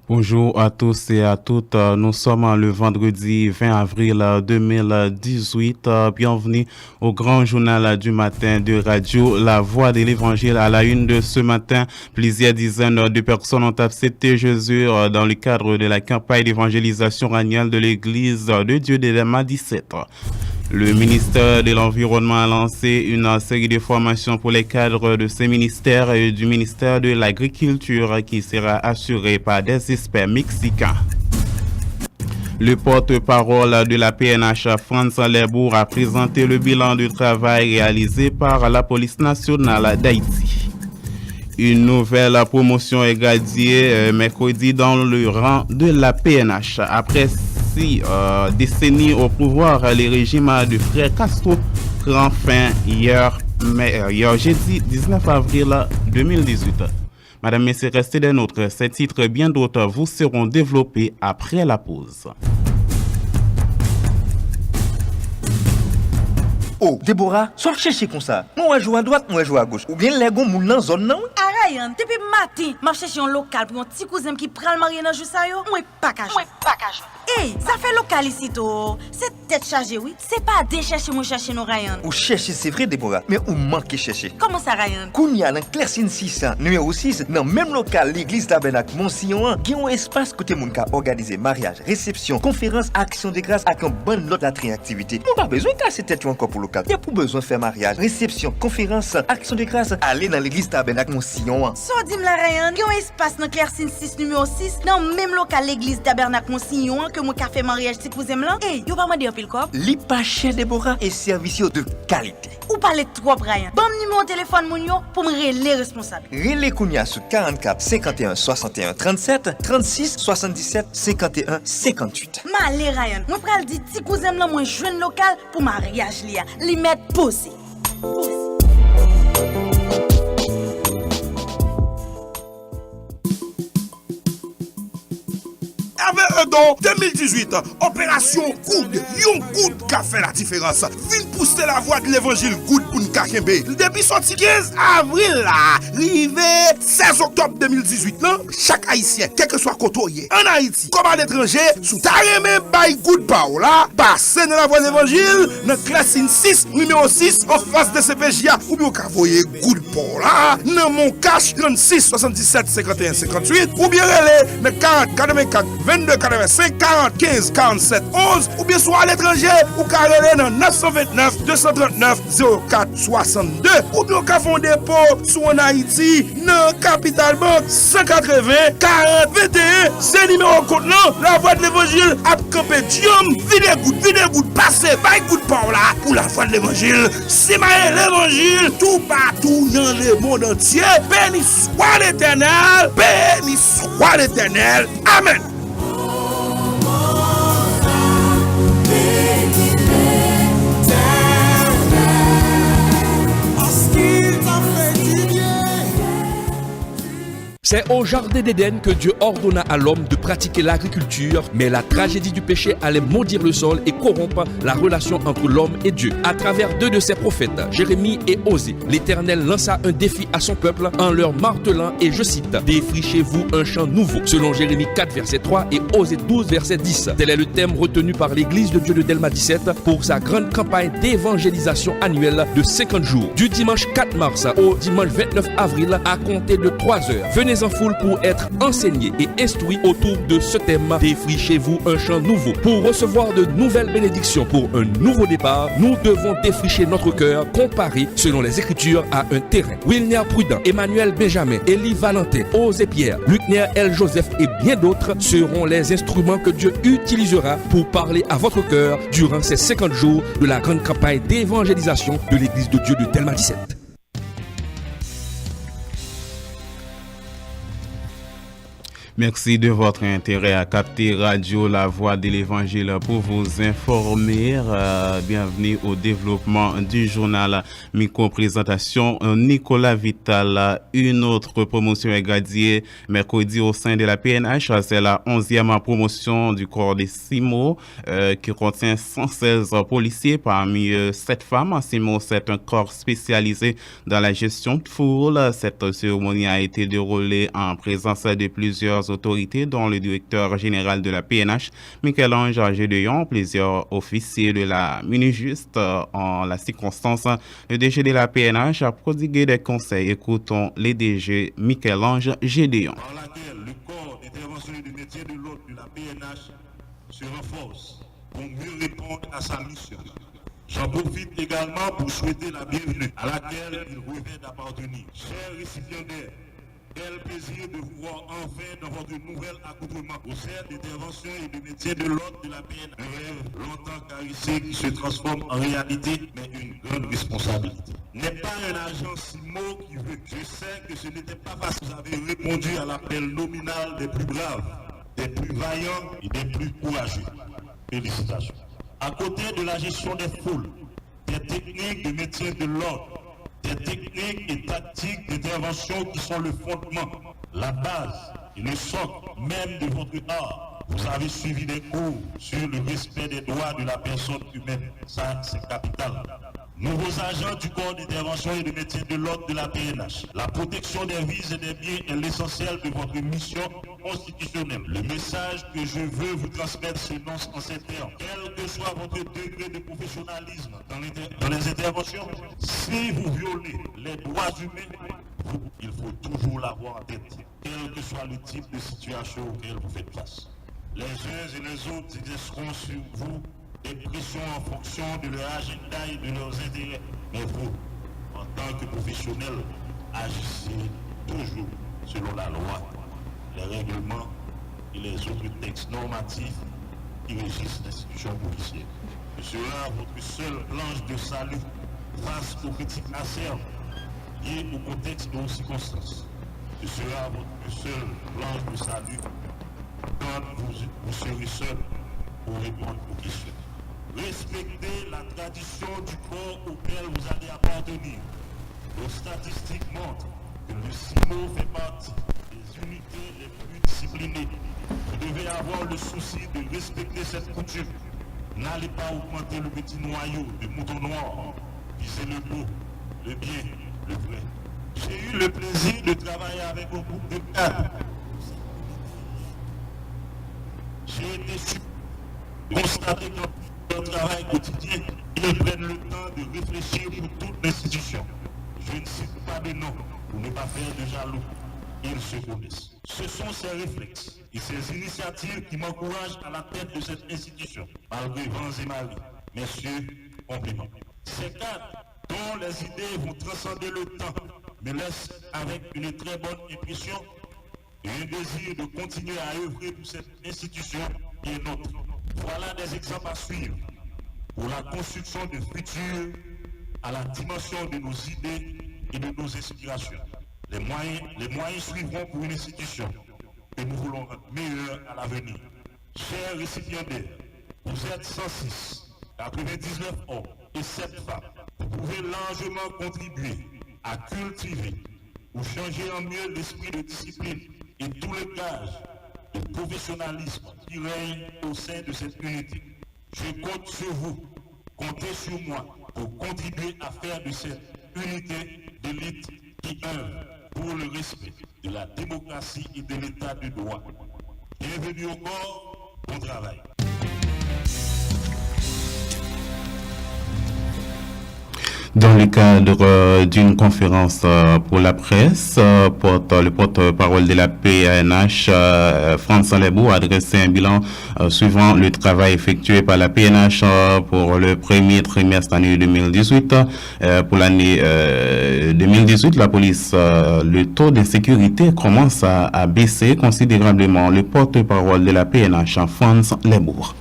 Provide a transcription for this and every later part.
Bonjour à tous et à toutes. Nous sommes le vendredi 20 avril 2018. Bienvenue au grand journal du matin de Radio La Voix de l'Évangile. À la une de ce matin, plusieurs dizaines de personnes ont accepté Jésus dans le cadre de la campagne d'évangélisation annuelle de l'Église de Dieu de Delma 17. Le ministère de l'Environnement a lancé une série de formations pour les cadres de ces ministères et du ministère de l'Agriculture qui sera assurée par des experts mexicains. Le porte-parole de la PNH, Franz Lebourg, a présenté le bilan du travail réalisé par la police nationale d'Haïti. Une nouvelle promotion est graduée mercredi dans le rang de la PNH. Après 6 décennies au pouvoir, le régime de frère Castro prend fin hier jeudi 19 avril 2018. Madame, Messieurs, restez des nôtres. Ces titres et bien d'autres vous seront développés après la pause. Oh, Déborah, soit chercher comme ça. Moi, je joue à droite, moi, je joue à gauche. Ou bien les gars, moun nan zone nan. Ryan, depuis matin, m'a cherché un local pour un petit cousin qui prend le mariage dans jour ça yo. Moi pas caché. Hey, ça fait local ici to. C'est tête chargée oui. C'est pas déchercher moi chercher non Ryan. Ou chercher c'est vrai Déborah, mais ou manque chercher. Comment ça Ryan? Kounya dans Clercine 600, numéro 6, dans même local l'église Tabernacle Monsignor, qui ont espace côté moun ka organiser mariage, réception, conférence, action de grâce avec un bon lot d'autres activités. On pas besoin de casser tête encore pour local. Y a pour besoin faire mariage, réception, conférence, action de grâce, aller dans l'église Tabernacle Monsignor. So dim la Ryan, yon espace dans Clercine 6 numéro 6 dans même local l'église Tabernacle Monsignor que moi ka fait mariage si cousin là. Hey, yo pas mandé un pile cop. Li pas cher Déborah et service de qualité. Ou parler trop Ryan. Bon numéro téléphone moun yo pour me relé responsable. Relé Kounia sur 44 51 61 37 36 77 51 58. Malé Ryan, moi pral di ti cousin là moi jeune local pour mariage li a. Li mettre posé. Avec un don 2018, opération Good, yon Good qui a fait la différence. Vin pousser la voix de l'évangile Good pour nous kakembe. Depuis sorti 15 avril là, rivé 16 octobre 2018 là, chaque haïtien, quel que soit côté en Haïti, comme à l'étranger, sous taremé by Good Power là, passez dans la voix de l'évangile, dans Clercine 6, numéro 6, en face de CPJA, ou bien vous voyez Good Power là, dans mon cash 36 77 51 58, ou bien relais dans 40 84 22 85 40 15 47 11 ou bien soit à l'étranger ou carrelé dans 929 239 04 62 ou bien qu'à fond dépôt sous en Haïti dans Capital Bank 180 40 21 c'est numéro compte la voix de l'évangile a campé diom vide goutte passer by good power là pour la voix de l'évangile c'est l'évangile tout partout dans le monde entier béni soit l'Éternel amen. C'est au jardin d'Éden que Dieu ordonna à l'homme de pratiquer l'agriculture, mais la tragédie du péché allait maudire le sol et corrompre la relation entre l'homme et Dieu. À travers 2 de ses prophètes, Jérémie et Osée, l'Éternel lança un défi à son peuple en leur martelant, et je cite, « Défrichez-vous un champ nouveau », selon Jérémie 4, verset 3 et Osée 12, verset 10. Tel est le thème retenu par l'Église de Dieu de Delma 17 pour sa grande campagne d'évangélisation annuelle de 50 jours. Du dimanche 4 mars au dimanche 29 avril à compter de 3 heures. Venez en foule pour être enseignés et instruits autour de ce thème. Défrichez-vous un champ nouveau. Pour recevoir de nouvelles bénédictions pour un nouveau départ, nous devons défricher notre cœur, comparé selon les Écritures à un terrain. Wilner Prudent, Emmanuel Benjamin, Élie Valentin, Osée Pierre, Lucner L. Joseph et bien d'autres seront les instruments que Dieu utilisera pour parler à votre cœur durant ces 50 jours de la grande campagne d'évangélisation de l'Église de Dieu de Delma 17. Merci de votre intérêt à capter Radio La Voix de l'Évangile pour vous informer. Bienvenue au développement du journal. Micro-présentation Nicolas Vital. Une autre promotion est graduée mercredi au sein de la PNH. C'est la 11e promotion du corps des CIMO qui contient 116 policiers. Parmi 7 femmes, CIMO, c'est un corps spécialisé dans la gestion de foule. Cette cérémonie a été déroulée en présence de plusieurs plusieurs autorités, dont le directeur général de la PNH, Michel-Ange Gédéon, plusieurs officiers de la Minijust. En la circonstance, le DG de la PNH a prodigué des conseils. Écoutons les DG Michel-Ange Gédéon. Par laquelle le corps d'intervention et de métier de l'ordre de la PNH se renforce pour mieux répondre à sa mission. J'en profite également pour souhaiter la bienvenue à laquelle il revêt d'appartenir. Chers récipiendaires, quel plaisir de vous voir enfin dans votre nouvel accoutrement au sein d'intervention et de métier de l'ordre de la PNH. Un rêve longtemps caressé qui se transforme en réalité, mais une grande responsabilité. N'est pas un agent CIMO qui veut. Je sais que ce n'était pas parce que vous avez répondu à l'appel nominal des plus braves, des plus vaillants et des plus courageux. Félicitations. À côté de la gestion des foules, des techniques de métier de l'ordre, des techniques et tactiques d'intervention qui sont le fondement, la base et le socle même de votre art. Vous avez suivi des cours sur le respect des droits de la personne humaine. Ça, c'est capital. Nouveaux agents du corps d'intervention et de métier de l'ordre de la PNH. La protection des vies et des biens est l'essentiel de votre mission constitutionnelle. Le message que je veux vous transmettre s'énonce en ces termes. Quel que soit votre degré de professionnalisme dans les interventions, si vous violez les droits humains, il faut toujours l'avoir en tête, quel que soit le type de situation auquel vous faites face. Les uns et les autres exerceront sur vous des pressions en fonction de leur agenda et de leurs intérêts. Mais vous, en tant que professionnels, agissez toujours selon la loi, les règlements et les autres textes normatifs qui régissent l'institution policière. Ce sera votre seule planche de salut face aux critiques acerbes liées au contexte et aux circonstances. Ce sera votre seule planche de salut quand vous serez seul pour répondre aux questions. Respectez la tradition du corps auquel vous allez appartenir. Vos statistiques montrent que le CIMO fait partie des unités les plus disciplinées. Vous devez avoir le souci de respecter cette coutume. N'allez pas augmenter le petit noyau de moutons noirs. Visez le beau, le bien, le vrai. J'ai eu le plaisir de travailler avec un groupe de cadres. J'ai été surpris de constater que dans leur travail quotidien, ils prennent le temps de réfléchir pour toute l'institution. Je ne cite pas de nom pour ne pas faire de jaloux. Ils se connaissent. Ce sont ces réflexes et ces initiatives qui m'encouragent à la tête de cette institution, malgré vents et marées. Messieurs, compliments. Ces cadres dont les idées vont transcender le temps me laissent avec une très bonne impression et un désir de continuer à œuvrer pour cette institution qui est nôtre. Voilà des exemples à suivre pour la construction de futurs à la dimension de nos idées et de nos inspirations. Les moyens suivront pour une institution que nous voulons rendre meilleure à l'avenir. Chers récipiendaires, vous êtes 106, 99 hommes et 7 femmes. Vous pouvez largement contribuer à cultiver ou changer en mieux l'esprit de discipline et tout le gage de professionnalisme qui règne au sein de cette unité. Je compte sur vous, comptez sur moi pour contribuer à faire de cette unité d'élite qui œuvre pour le respect de la démocratie et de l'état de droit. Bienvenue au corps, bon travail. Dans le cadre d'une conférence pour la presse, le porte-parole de la PNH, Frantz Lebourg, a adressé un bilan suivant le travail effectué par la PNH pour le premier trimestre de l'année 2018. Pour l'année 2018, la police, le taux d'insécurité commence à baisser considérablement. Le porte-parole de la PNH, Frantz Lebourg.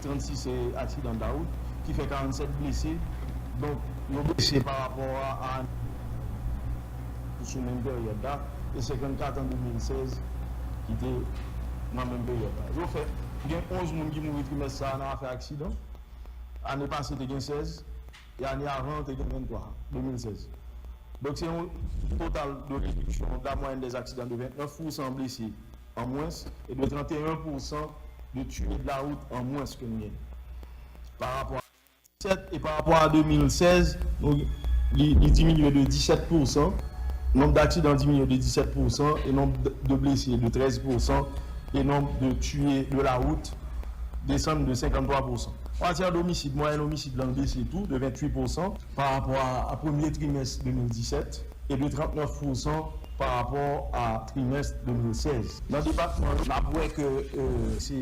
36 accidents de la route qui fait 47 blessés. Donc, nous blessés par rapport à sous la même période là, et 54 en 2016 qui était dans la même période là. Je fais, il y a 11 personnes qui mourent trimestre ça dans affaire accident. L'année passée, il y a 16, et l'année avant, il y a 23, 2016. Donc, c'est un total de réduction de la moyenne des accidents de 29% blessés en moins et de 31% de tuer de la route en moins que nous. Par rapport à 2017 et par rapport à 2016, il diminue de 17%. Nombre d'accidents diminue de 17%, et nombre de blessés de 13%, et nombre de tués de la route descend de 53%. En matière d'homicide, moyen homicide l'an baissé tout de 28% par rapport à premier trimestre 2017 et de 39% par rapport à trimestre 2016. Dans le département, on avouait que c'est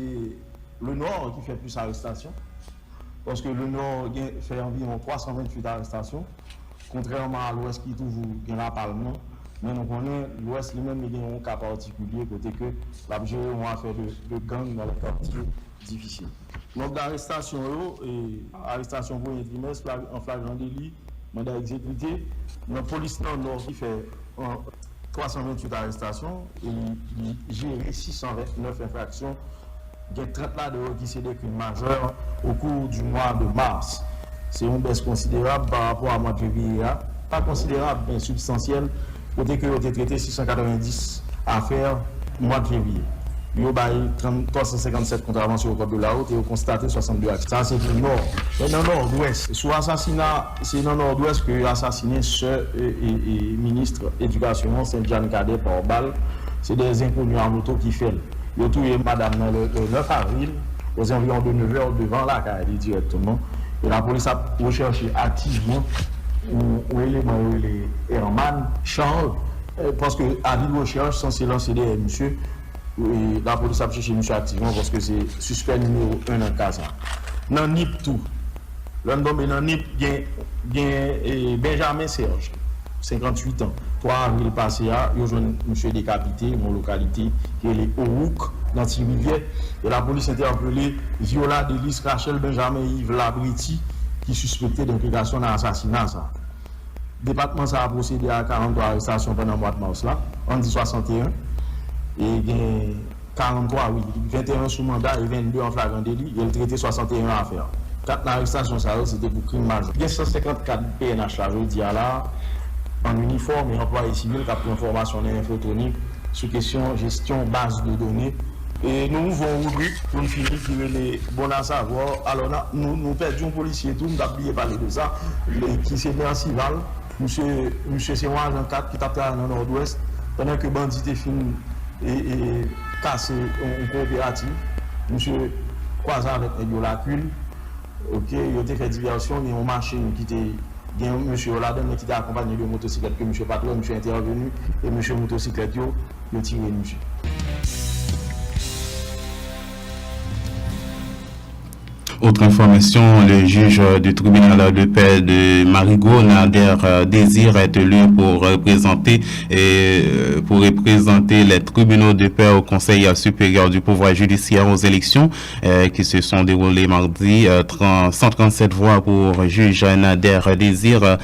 le Nord qui fait plus d'arrestations, parce que le Nord fait environ 328 arrestations, contrairement à l'Ouest qui est toujours là par le nom. Mais nous connaissons l'Ouest lui-même, il y a un cas particulier, côté que l'objet ont affaire de gang dans les quartiers difficiles. Donc l'arrestation, arrestation pour un trimestre en flagrant délit, mandat exécuté, la police Nord qui fait 328 arrestations et il gère 629 infractions. Il y a 30 là dehors qui sont des crimes majeurs au cours du mois de mars. C'est une baisse considérable par rapport à mois de février. Pas considérable, mais substantielle. Côté que vous avez traité 690 affaires au mois de février. Vous avez 357 contraventions au code de la route et vous constatez 62 actes. Ça, c'est le nord. Et dans le nord-ouest, sous assassinat, c'est dans le nord-ouest que assassiné ce ministre éducation, Saint-Jean Cadet, par balle. C'est des inconnus en moto qui font. Ils ont tué madame le 9 avril, aux environs de 9h devant la carrière directement. Et la police a recherché activement où élément les Herman Charles, parce que à l'île recherche, censé lancer des monsieur. Et la police a cherché monsieur activement parce que c'est suspect numéro 1 dans le cas. Dans NIP tout. L'homme dans NIP, il y a Benjamin Serge, 58 ans. 3 avril passé, il y a un monsieur décapité, mon localité, qui est les Ourouk, dans Thierry-Rivière. Et la police a interpellé Viola Delis Rachel Benjamin Yves Labriti, qui suspectait d'implication dans l'assassinat. Le département ça a procédé à 43 arrestations pendant le mois de mars, là, en 1961. Et il y a 43, oui, 21 sous mandat et 22 en flagrant délit. Il a traité 61 affaires. 4 arrestations, c'était pour crime majeur. Il y a 154 PNH, je veux dire là, en uniforme et employés civils qui ont pris une formation en infotronique sur question gestion base de données. Et nous ouvrons une rubrique pour finir qui est les bons à savoir. Alors nous perdons un policier tout, nous avons oublié parler de ça, qui s'est mis en civil. Monsieur c'est un agent 4 qui tape dans le nord-ouest, pendant que bandit est fini et cassé une coopérative. Monsieur croisé avec la cule. Ok, il a fait diversion, il y a un machine qui était. Il y a un monsieur là-dedans qui était accompagné de motocyclette que monsieur patron, monsieur intervenu et monsieur motocyclette, il a tiré monsieur. Autre information, le juge du tribunal de paix de Marigot, Nader Désir, est élu pour représenter les tribunaux de paix au Conseil supérieur du pouvoir judiciaire aux élections qui se sont déroulées mardi. 137 voix pour juge Nader Désir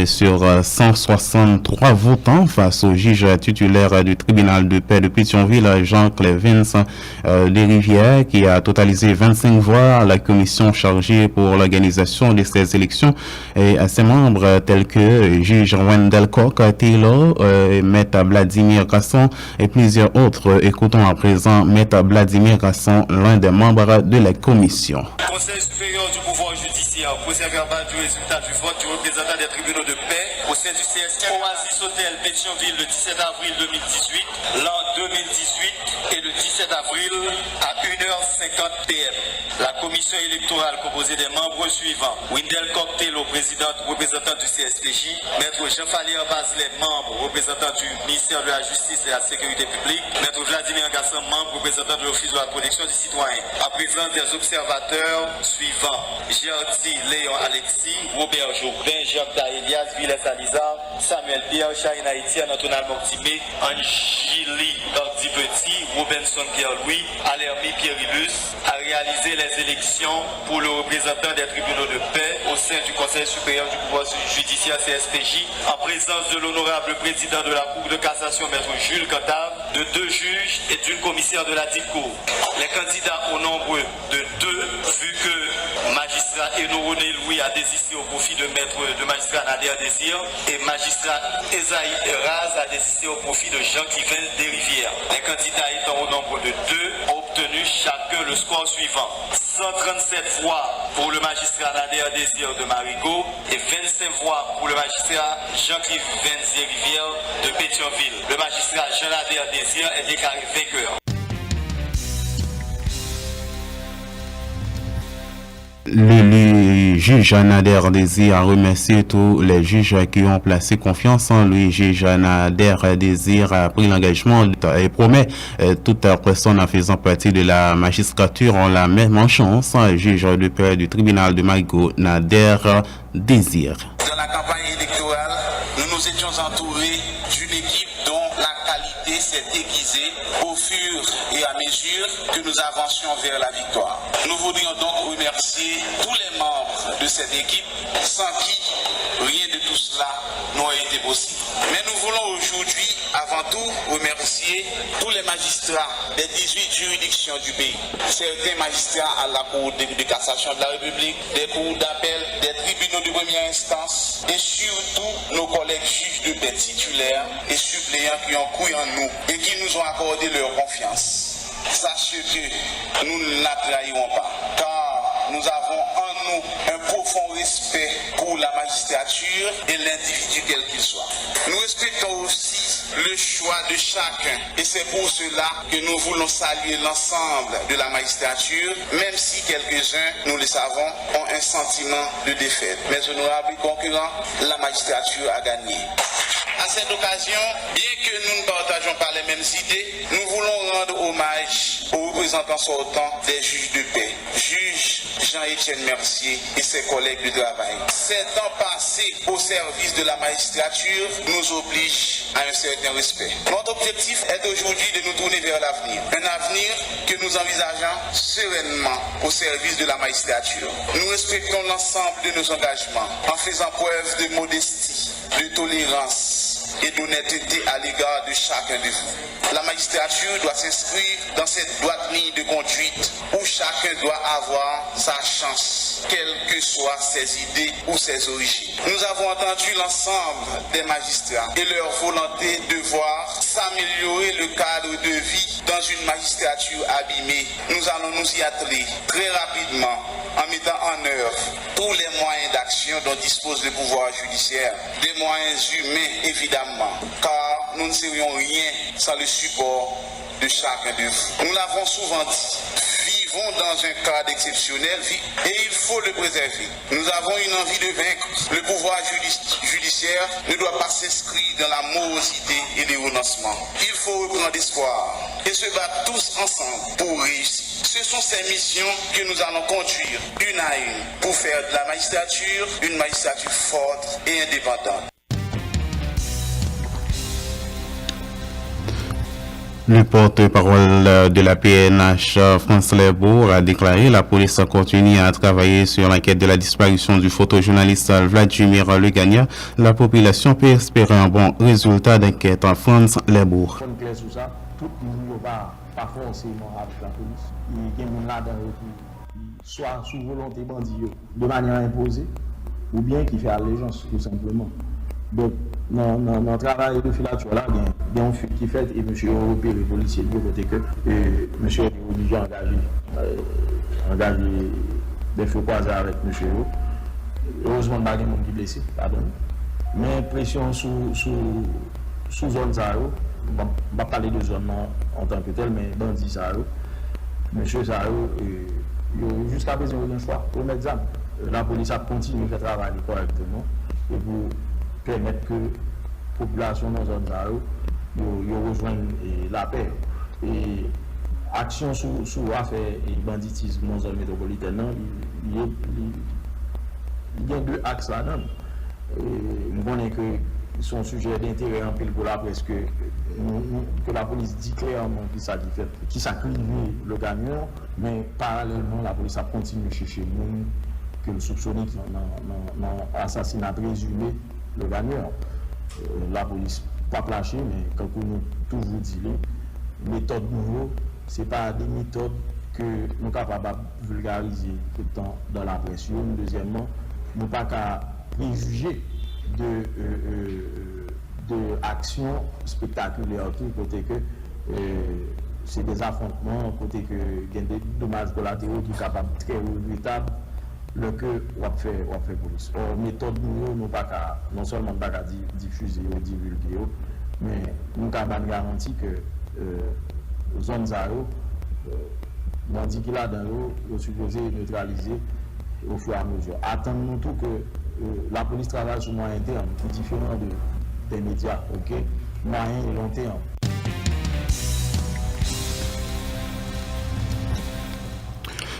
sur 163 votants face au juge titulaire du tribunal de paix de Pétionville, Jean-Claude Vince Desrivières, qui a totalisé 25 voix. La commission chargée pour l'organisation de ces élections et à ses membres tels que juge Wendell Koch, Taylor, Maître Vladimir Casson et plusieurs autres. Écoutons à présent Maître Vladimir Casson, l'un des membres de la commission. Conseil supérieur du pouvoir judiciaire, procès verbal du résultat du vote du représentant des tribunaux de paix au sein du CSK Oasis Hotel Pétionville le 17 avril 2018, l'an 2018 et le 17 avril à 1h50 PM. La commission électorale composée des membres suivants: Wendell Cocktail, représentant du CSPJ, Maître Jean-Falier Bazelet, membre représentant du ministère de la Justice et de la Sécurité publique, Maître Vladimir Gasson, membre représentant de l'Office de la protection du citoyen. En présence des observateurs suivants: Gerti Léon Alexis, Robert Jourdain, Jacques Elias, Villes Alizar, Samuel Pierre, Chahine Haïtienne, Antonal Moctimé, Angélie Ordi Petit, Robinson Pierre-Louis, Alermi Pierre-Ilus, a réalisé les élections pour le représentant des tribunaux de paix au sein du Conseil supérieur du pouvoir judiciaire CSPJ, en présence de l'honorable président de la Cour de cassation, Maître Jules Cantave, de 2 juges et d'une commissaire de la DICO. Les candidats au nombre de 2, vu que magistrat Eno-René Louis a désisté au profit de magistrat Nader Désir et magistrat Esaïe Raz a désisté au profit de Jean-Clivin Desrivières. Les candidats étant au nombre de 2 ont obtenu chacun le score suivant. 137 voix pour le magistrat Nader Désir de Marigot et 25 voix pour le magistrat Jean-Clive Venzier-Rivière de Pétionville. Le magistrat Jean-Nader Désir est déclaré vainqueur. Le juge Nader Désir a remercié tous les juges qui ont placé confiance en lui. Juge Nader Désir a pris l'engagement et promet toute personne en faisant partie de la magistrature ont la même chance. Juge de paix du tribunal de Marigot, Nader Désir. Dans la campagne électorale, nous nous étions entourés d'une équipe dont la qualité s'est aiguisée au fur et à mesure que nous avancions vers la victoire. Nous voudrions donc remercier tous les membres de cette équipe sans qui rien de tout cela n'aurait été possible. Mais nous voulons aujourd'hui avant tout remercier tous les magistrats des 18 juridictions du pays. Certains magistrats à la Cour de cassation de la République, des cours d'appel, des tribunaux de première instance et surtout nos collègues juges de paix titulaires et suppléants qui ont cru en nous et qui nous ont accordé leur confiance. Sachez que nous ne la trahirons pas, car nous avons en nous un profond respect pour la magistrature et l'individu quel qu'il soit. Nous respectons aussi le choix de chacun et c'est pour cela que nous voulons saluer l'ensemble de la magistrature, même si quelques-uns, nous le savons, ont un sentiment de défaite. Mes honorables concurrents, la magistrature a gagné. À cette occasion, bien que nous ne partageons pas les mêmes idées, nous voulons rendre hommage aux représentants sortants des juges de paix, juge Jean-Étienne Mercier et ses collègues de travail. Ces temps passés au service de la magistrature nous obligent à un certain respect. Notre objectif est aujourd'hui de nous tourner vers l'avenir, un avenir que nous envisageons sereinement au service de la magistrature. Nous respectons l'ensemble de nos engagements en faisant preuve de modestie, de tolérance et d'honnêteté à l'égard de chacun de vous. La magistrature doit s'inscrire dans cette droite ligne de conduite où chacun doit avoir sa chance, quelles que soient ses idées ou ses origines. Nous avons entendu l'ensemble des magistrats et leur volonté de voir s'améliorer le cadre de vie dans une magistrature abîmée. Nous allons nous y atteler très rapidement en mettant en œuvre tous les moyens d'action dont dispose le pouvoir judiciaire, des moyens humains évidemment, car nous ne serions rien sans le support de chacun de vous. Nous l'avons souvent dit, vivons dans un cadre exceptionnel et il faut le préserver. Nous avons une envie de vaincre. Le pouvoir judiciaire ne doit pas s'inscrire dans la morosité et les renoncements. Il faut reprendre espoir et se battre tous ensemble pour réussir. Ce sont ces missions que nous allons conduire une à une pour faire de la magistrature une magistrature forte et indépendante. Le porte-parole de la PNH, France Lebourg, a déclaré la police continue à travailler sur l'enquête de la disparition du photojournaliste Vladimir Legagna. La population peut espérer un bon résultat d'enquête en France Lebourg. Tout le monde va pas forcément avec la police. Il y a des gens là-dedans qui soit sous volonté bandit de manière imposée ou bien qui fait allégeance tout simplement. Donc, dans le travail de filature là, il y a un fuite qui fait et M. Européen, le policier, de côté que M. est obligé d'engager des feux croisés avec M. Heureusement, il n'y a pas de monde qui est blessé, pardon. Mais pression sous zone Zaro, je ne vais pas parler de zone en tant que tel, mais bandit Zaro, M. Zaro, jusqu'à présent, il y a un choix pour mettre ça. La police a continué à travailler correctement et pour permettre que la population dans la zone Zaro rejoigne la paix. Et action sous affaire et banditisme dans la zone métropolitaine, il y a deux axes là-dedans. Nous connaissons que son sujet d'intérêt en pile pour la presse que la police dit clairement qui s'accuse le camion, mais parallèlement la police a continué à chercher le monde que le soupçonné qui a assassinat présumé le gagnant. La police pas planché, mais comme nous toujours dit, les méthodes nouvelles, ce n'est pas des méthodes que nous sommes capables de vulgariser tout le temps dans la presse. Deuxièmement, nous ne sommes pas préjuger de actions spectaculaires tout côté que c'est des affrontements côté que il y a des dommages collatéraux qui sont capables de très regrettables le que on fait police. Or méthode nous pas qu'à non seulement pas qu'à diffuser ou divulguer mais nous avons garanti que zone zéro on dit qu'il a dans l'eau est supposé neutraliser au fur et à mesure. Attendons tout que la police travaille sur moyen terme qui est différent des médias, ok? Moyen et long terme.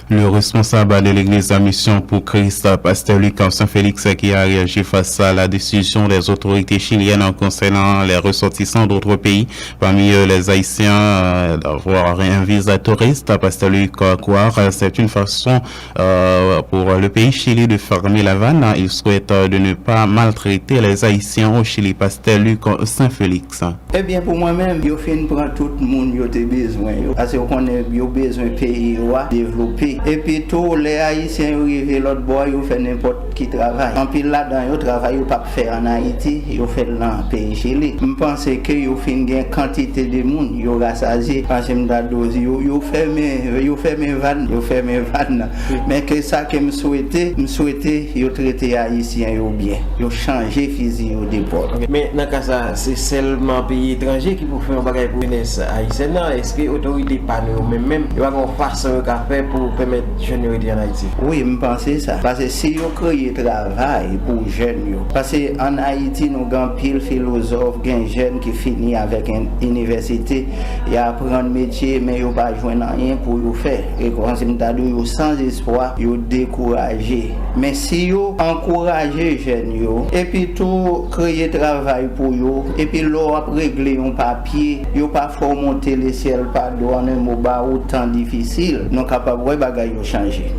Le responsable de l'église à Mission pour Christ, pasteur Luc Saint-Félix, qui a réagi face à la décision des autorités chiliennes concernant les ressortissants d'autres pays, parmi eux les Haïtiens, d'avoir un visa touriste. Pasteur Luc croire c'est une façon pour le pays Chili de fermer la vanne. Il souhaite de ne pas maltraiter les Haïtiens au Chili. Pasteur Luc Saint-Félix. Eh bien, pour moi-même, je fais prendre tout le monde qui a besoin. Parce qu'on a besoin de pays développer. Et puis tous les Haïtiens arrivent l'autre bois, ils font n'importe qui travail. En pile là-dedans, ils travaillent pas faire en Haïti, ils font dans le pays Chili. Je pense que ils font une quantité de monde, ils ont rassasié. Parce que ils fait mes vannes. Mais que ça que je souhaitais, ils traiter les Haïtiens bien. Ils changer physique au départ. Mais dans cas ça, c'est seulement pays étranger qui peut faire un bagage pour les Haïtiens. Est-ce que l'autorité pas nous-mêmes, ils vont faire ce qu'on fait pour permettre jeunes en Haïti? Oui, je pense ça. Parce que si vous créez travail pour les jeunes, parce qu'en Haïti, nous avons pile philosophes, des jeunes qui finissent avec une université, ils apprennent métier, mais ils n'ont pas joué rien pour le faire. Et quand ils sont sans espoir, ils sont découragés. Mais si vous encouragez les jeunes, et puis tout créer travail pour eux, et puis leur régler un papier, ils n'ont pas fait monter le ciel, pas donner un mot autant difficile, nous sommes capables de bagaille changer.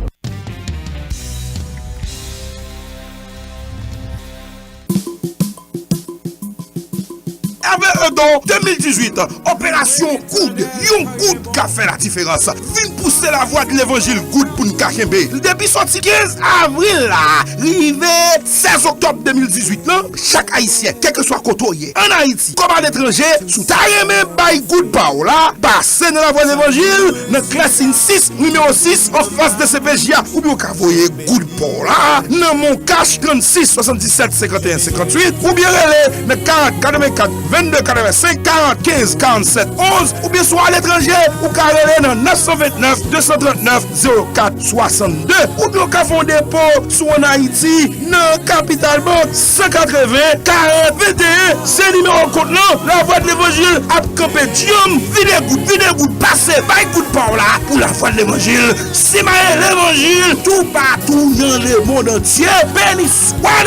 Dans 2018, opération Coude, yon Coude qui a fait la différence. Vin pousser la voie de l'évangile Coude pour nous kachembe. Depuis sorti 15 avril là, rivé 16 octobre 2018 là, chaque haïtien, quel que soit côté en Haïti, comme à l'étranger, sous taille même by Coude Pao là, passer dans la voie de l'évangile, dans classe 6, numéro 6, en face de CPJA, ou bien qu'à voyer Coude Pao là, dans mon cash 36 77 51 58, ou bien relais dans 40 84 22 85 40 15 47 11 ou bien soit à l'étranger ou carré dans 929 239 04 62 ou bien qu'à fond dépôt sur en Haïti dans Capital Bank 180 40 21 c'est numéro compte la voie de l'évangile à camper Diom vide goutte passer by coup de par là pour la voie de l'évangile c'est l'évangile tout partout dans le monde entier béni soit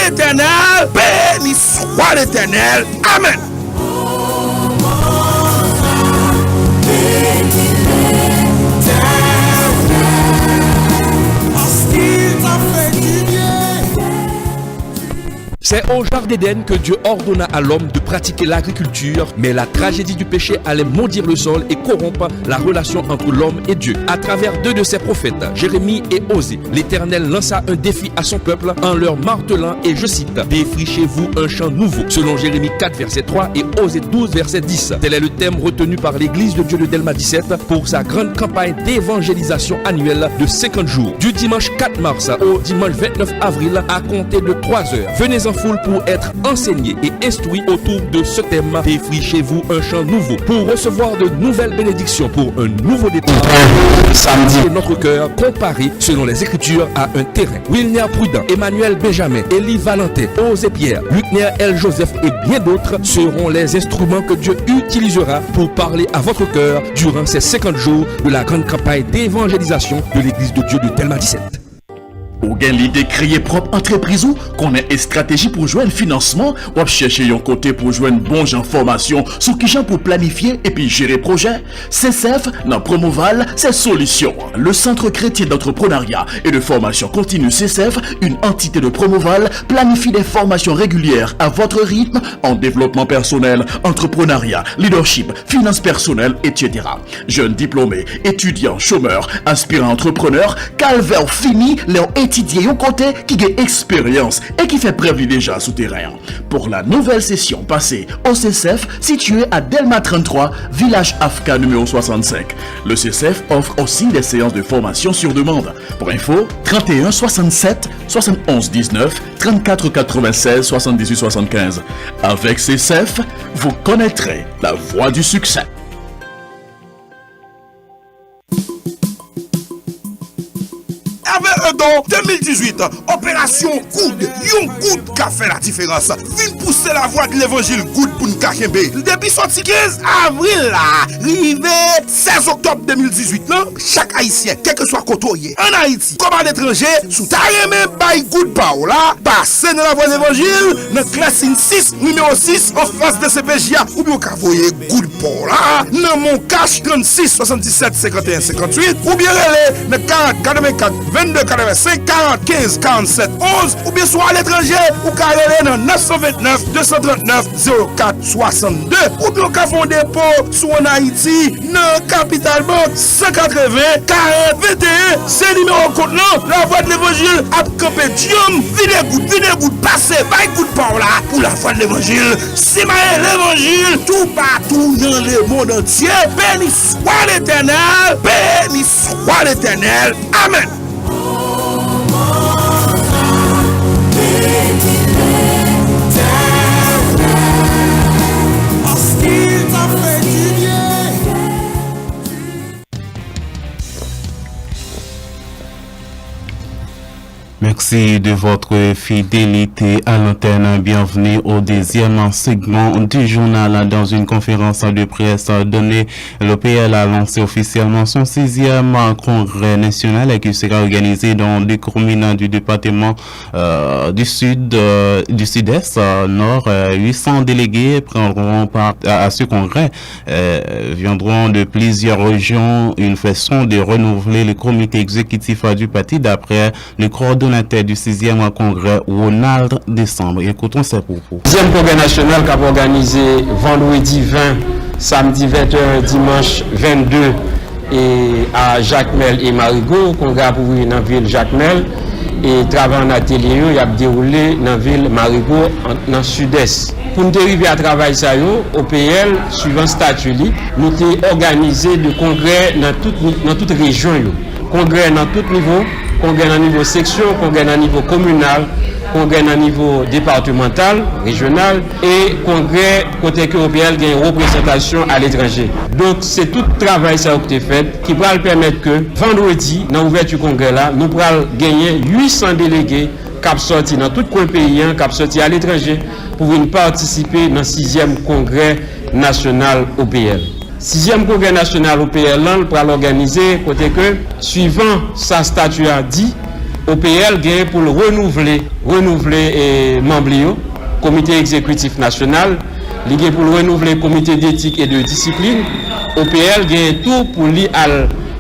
l'Éternel amen. C'est au Jardin d'Éden que Dieu ordonna à l'homme de pratiquer l'agriculture, mais la tragédie du péché allait maudire le sol et corrompre la relation entre l'homme et Dieu. À travers deux de ses prophètes, Jérémie et Osée, l'Éternel lança un défi à son peuple en leur martelant, et je cite, « Défrichez-vous un champ nouveau », selon Jérémie 4, verset 3 et Osée 12, verset 10. Tel est le thème retenu par l'Église de Dieu de Delma 17 pour sa grande campagne d'évangélisation annuelle de 50 jours. Du dimanche 4 mars au dimanche 29 avril à compter de 3 heures. Venez en foule pour être enseigné et instruit autour de ce thème. Défrichez-vous un champ nouveau pour recevoir de nouvelles bénédictions pour un nouveau départ. Samedi, notre cœur comparé selon les Écritures à un terrain. Wilner Prudent, Emmanuel Benjamin, Élie Valentin, Osée Pierre, Lucner L. Joseph et bien d'autres seront les instruments que Dieu utilisera pour parler à votre cœur durant ces 50 jours de la grande campagne d'évangélisation de l'Église de Dieu de Delma 17. Ou gen l'idée créer propre entreprise ou qu'on ait une stratégie pour joindre financement ou chercher un côté pour joindre bon genre formation sur qui genre pour planifier et puis gérer projet. CCF dans Promoval, c'est solution. Le Centre chrétien d'entrepreneuriat et de formation continue CCF, une entité de Promoval, planifie des formations régulières à votre rythme en développement personnel, entrepreneuriat, leadership, finances personnelles, etc. Jeunes diplômés, étudiants, chômeurs, aspirants entrepreneurs, calvaire fini leur études étudier un côté qui a expérience et qui fait preuve déjà sous terrain. Pour la nouvelle session passée au CCF situé à Delma 33, village Afka numéro 65. Le CCF offre aussi des séances de formation sur demande. Pour info, 31 67 71 19 34 96 78 75. Avec CCF, vous connaîtrez la voie du succès. Avec un don 2018, opération Good, yon Good qui a fait la différence. Vin pousser la voie de l'évangile Good pour nous Kakembe. Depuis sorti 15 avril là, rivé 16 octobre 2018 là, chaque haïtien, quel que soit côté en Haïti, comme à l'étranger, sous ta même by Good Power là, passez dans la voie de l'évangile, dans classe 6, numéro 6, en face de CPJA, ou bien qu'à voyer Good Power là, dans mon cash 36 77 51 58, ou bien relais dans 40 84 22 85 40 15 47 11 ou bien soit à l'étranger ou carré dans 929 239 04 62 ou bien qu'à fond dépôt sur en Haïti dans Capital Bank 180 40 21 c'est numéro compte la voie de l'évangile a campé Diom vide goût passer by Good Power là pour la voie de l'évangile c'est l'évangile tout partout dans le monde entier. Béni soit l'Éternel, béni soit l'Éternel, amen. Merci de votre fidélité à l'antenne. Bienvenue au deuxième segment du journal. Dans une conférence de presse donnée, l'OPL a lancé officiellement son 6e congrès national qui sera organisé dans des communes du département du sud-est nord. 800 délégués prendront part à ce congrès, viendront de plusieurs régions, une façon de renouveler le comité exécutif du parti d'après le coordonnateur du 6e congrès Ronald Décembre. Écoutons ses propos. 6e congrès national qui a organisé vendredi 20, samedi 21, dimanche 22 et à Jacmel et Marigot, congrès pour dans la ville Jacmel et travail en atelier il a déroulé dans la ville Marigot dans le sud-est. Pour nous arriver à travailler ça, OPL, suivant statut, nous avons organisé des congrès dans toute région. Congrès dans tout niveau, congrès dans niveau section, congrès dans niveau communal, congrès dans niveau départemental, régional et congrès côté que OPL a une représentation à l'étranger. Donc c'est tout le travail ça qui est fait qui va permettre que vendredi, dans l'ouverture du congrès là, nous pourrons gagner 800 délégués qui sont sortis dans tout le pays, qui sont sortis à l'étranger pour venir participer dans le 6e congrès national OPL. 6e congrès national OPL pour l'organiser côté que suivant sa statut a dit OPL gagne pour le renouveler membres comité exécutif national, lié pour le renouveler comité d'éthique et de discipline. OPL gagne tout pour lui à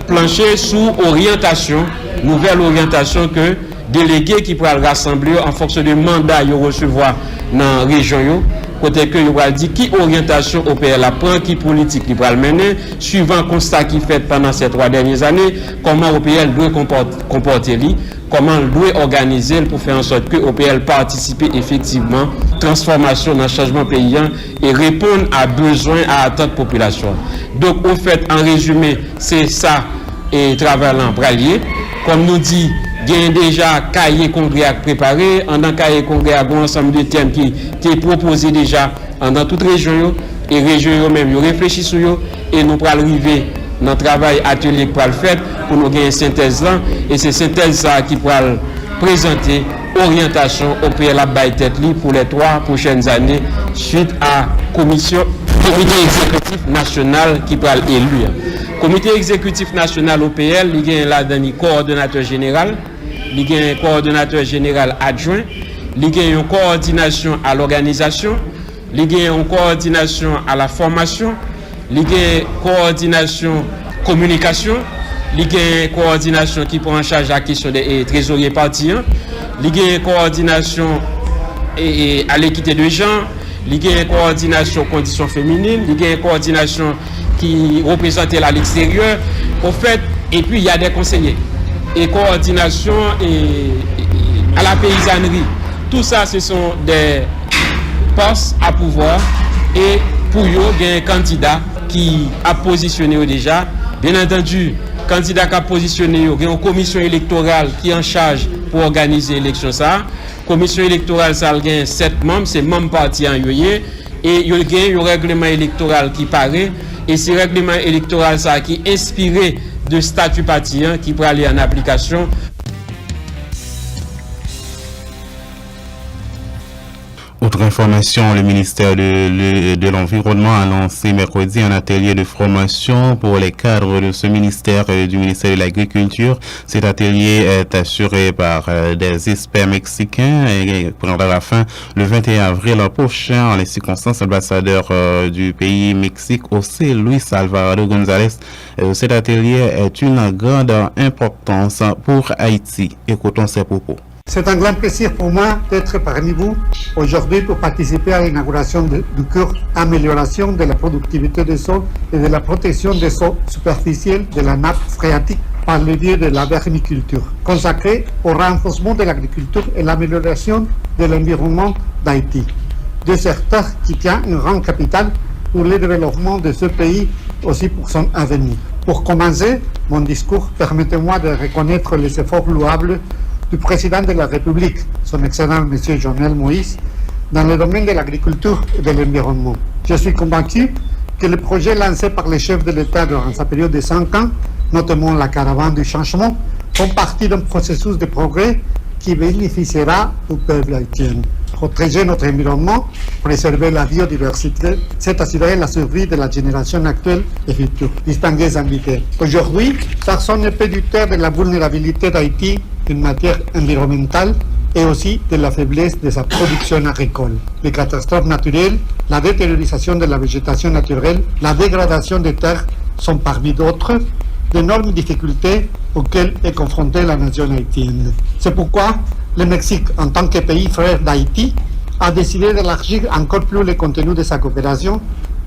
plancher sous orientation, nouvelle orientation que délégués qui pourraient rassembler en fonction de mandat qu'ils recevoir dans la région. Côté que il va dire qui orientation OPL apprend, qui politique il va mener, suivant constat qui fait pendant ces 3 dernières années, comment OPL doit comporter lui, comment il doit organiser pour faire en sorte que OPL participe effectivement transformation dans le changement paysan et répondre à besoins, à attentes population. Donc au fait en résumé, c'est ça et travail en bralier. Comme nous dit, il y a déjà cahier congrès à préparer, en un cahier congrès à un ensemble de thèmes qui est proposé déjà dans toute région et région même réfléchissent sur eux et nous pourrons arriver dans le travail atelier pour le faire pour nous gagner une synthèse là et c'est synthèse ça qui pourra présenter orientation au PL à tête pour les 3 prochaines années suite à comité exécutif national qui pourra élu. Comité exécutif national OPL, il y a là un coordonnateur général, il y a un coordonnateur général adjoint, il y a une coordination à l'organisation, il y a une coordination à la formation, il y a une coordination communication, il y a une coordination qui prend en charge la question des trésoriers partants, il y a une coordination à l'équité de genre, il y a une coordination conditions féminines, il y a une coordination qui représente à l'extérieur, au fait, et puis il y a des conseillers. et coordination à la paysannerie. Tout ça, ce sont des postes à pouvoir et pour eux, il y a un candidat qui a positionné déjà. Bien entendu, candidat qui a positionné, il y a une commission électorale qui est en charge pour organiser l'élection. La commission électorale, ça a 7 membres, c'est membres partis en yoye, et il y a un règlement électoral qui paraît, et ce règlement électoral ça qui est inspiré de statut parti qui peut aller en application. Autre information, le ministère de l'Environnement a lancé mercredi un atelier de formation pour les cadres de ce ministère du ministère de l'Agriculture. Cet atelier est assuré par des experts mexicains et prendra la fin le 21 avril prochain. En les circonstances, l'ambassadeur du pays Mexique, José Luis Alvarado González, cet atelier est une grande importance pour Haïti. Écoutons ses propos. C'est un grand plaisir pour moi d'être parmi vous aujourd'hui pour participer à l'inauguration du cours Amélioration de la productivité des sols et de la protection des sols superficiels de la nappe phréatique par le biais de la vermiculture, consacré au renforcement de l'agriculture et l'amélioration de l'environnement d'Haïti, deux secteurs qui tiennent un rang capital pour le développement de ce pays, aussi pour son avenir. Pour commencer mon discours, permettez-moi de reconnaître les efforts louables du président de la République, son excellent M. Jovenel Moïse, dans le domaine de l'agriculture et de l'environnement. Je suis convaincu que les projets lancés par les chefs de l'État durant sa période de 5 ans, notamment la caravane du changement, font partie d'un processus de progrès qui bénéficiera au peuple haïtien. Protéger notre environnement, préserver la biodiversité, c'est assurer la survie de la génération actuelle et future. Distingués invités. Aujourd'hui, personne ne peut douter de la vulnérabilité d'Haïti en matière environnementale et aussi de la faiblesse de sa production agricole. Les catastrophes naturelles, la détériorisation de la végétation naturelle, la dégradation des terres sont parmi d'autres d'énormes difficultés auxquelles est confrontée la nation haïtienne. C'est pourquoi le Mexique, en tant que pays frère d'Haïti, a décidé d'élargir encore plus le contenu de sa coopération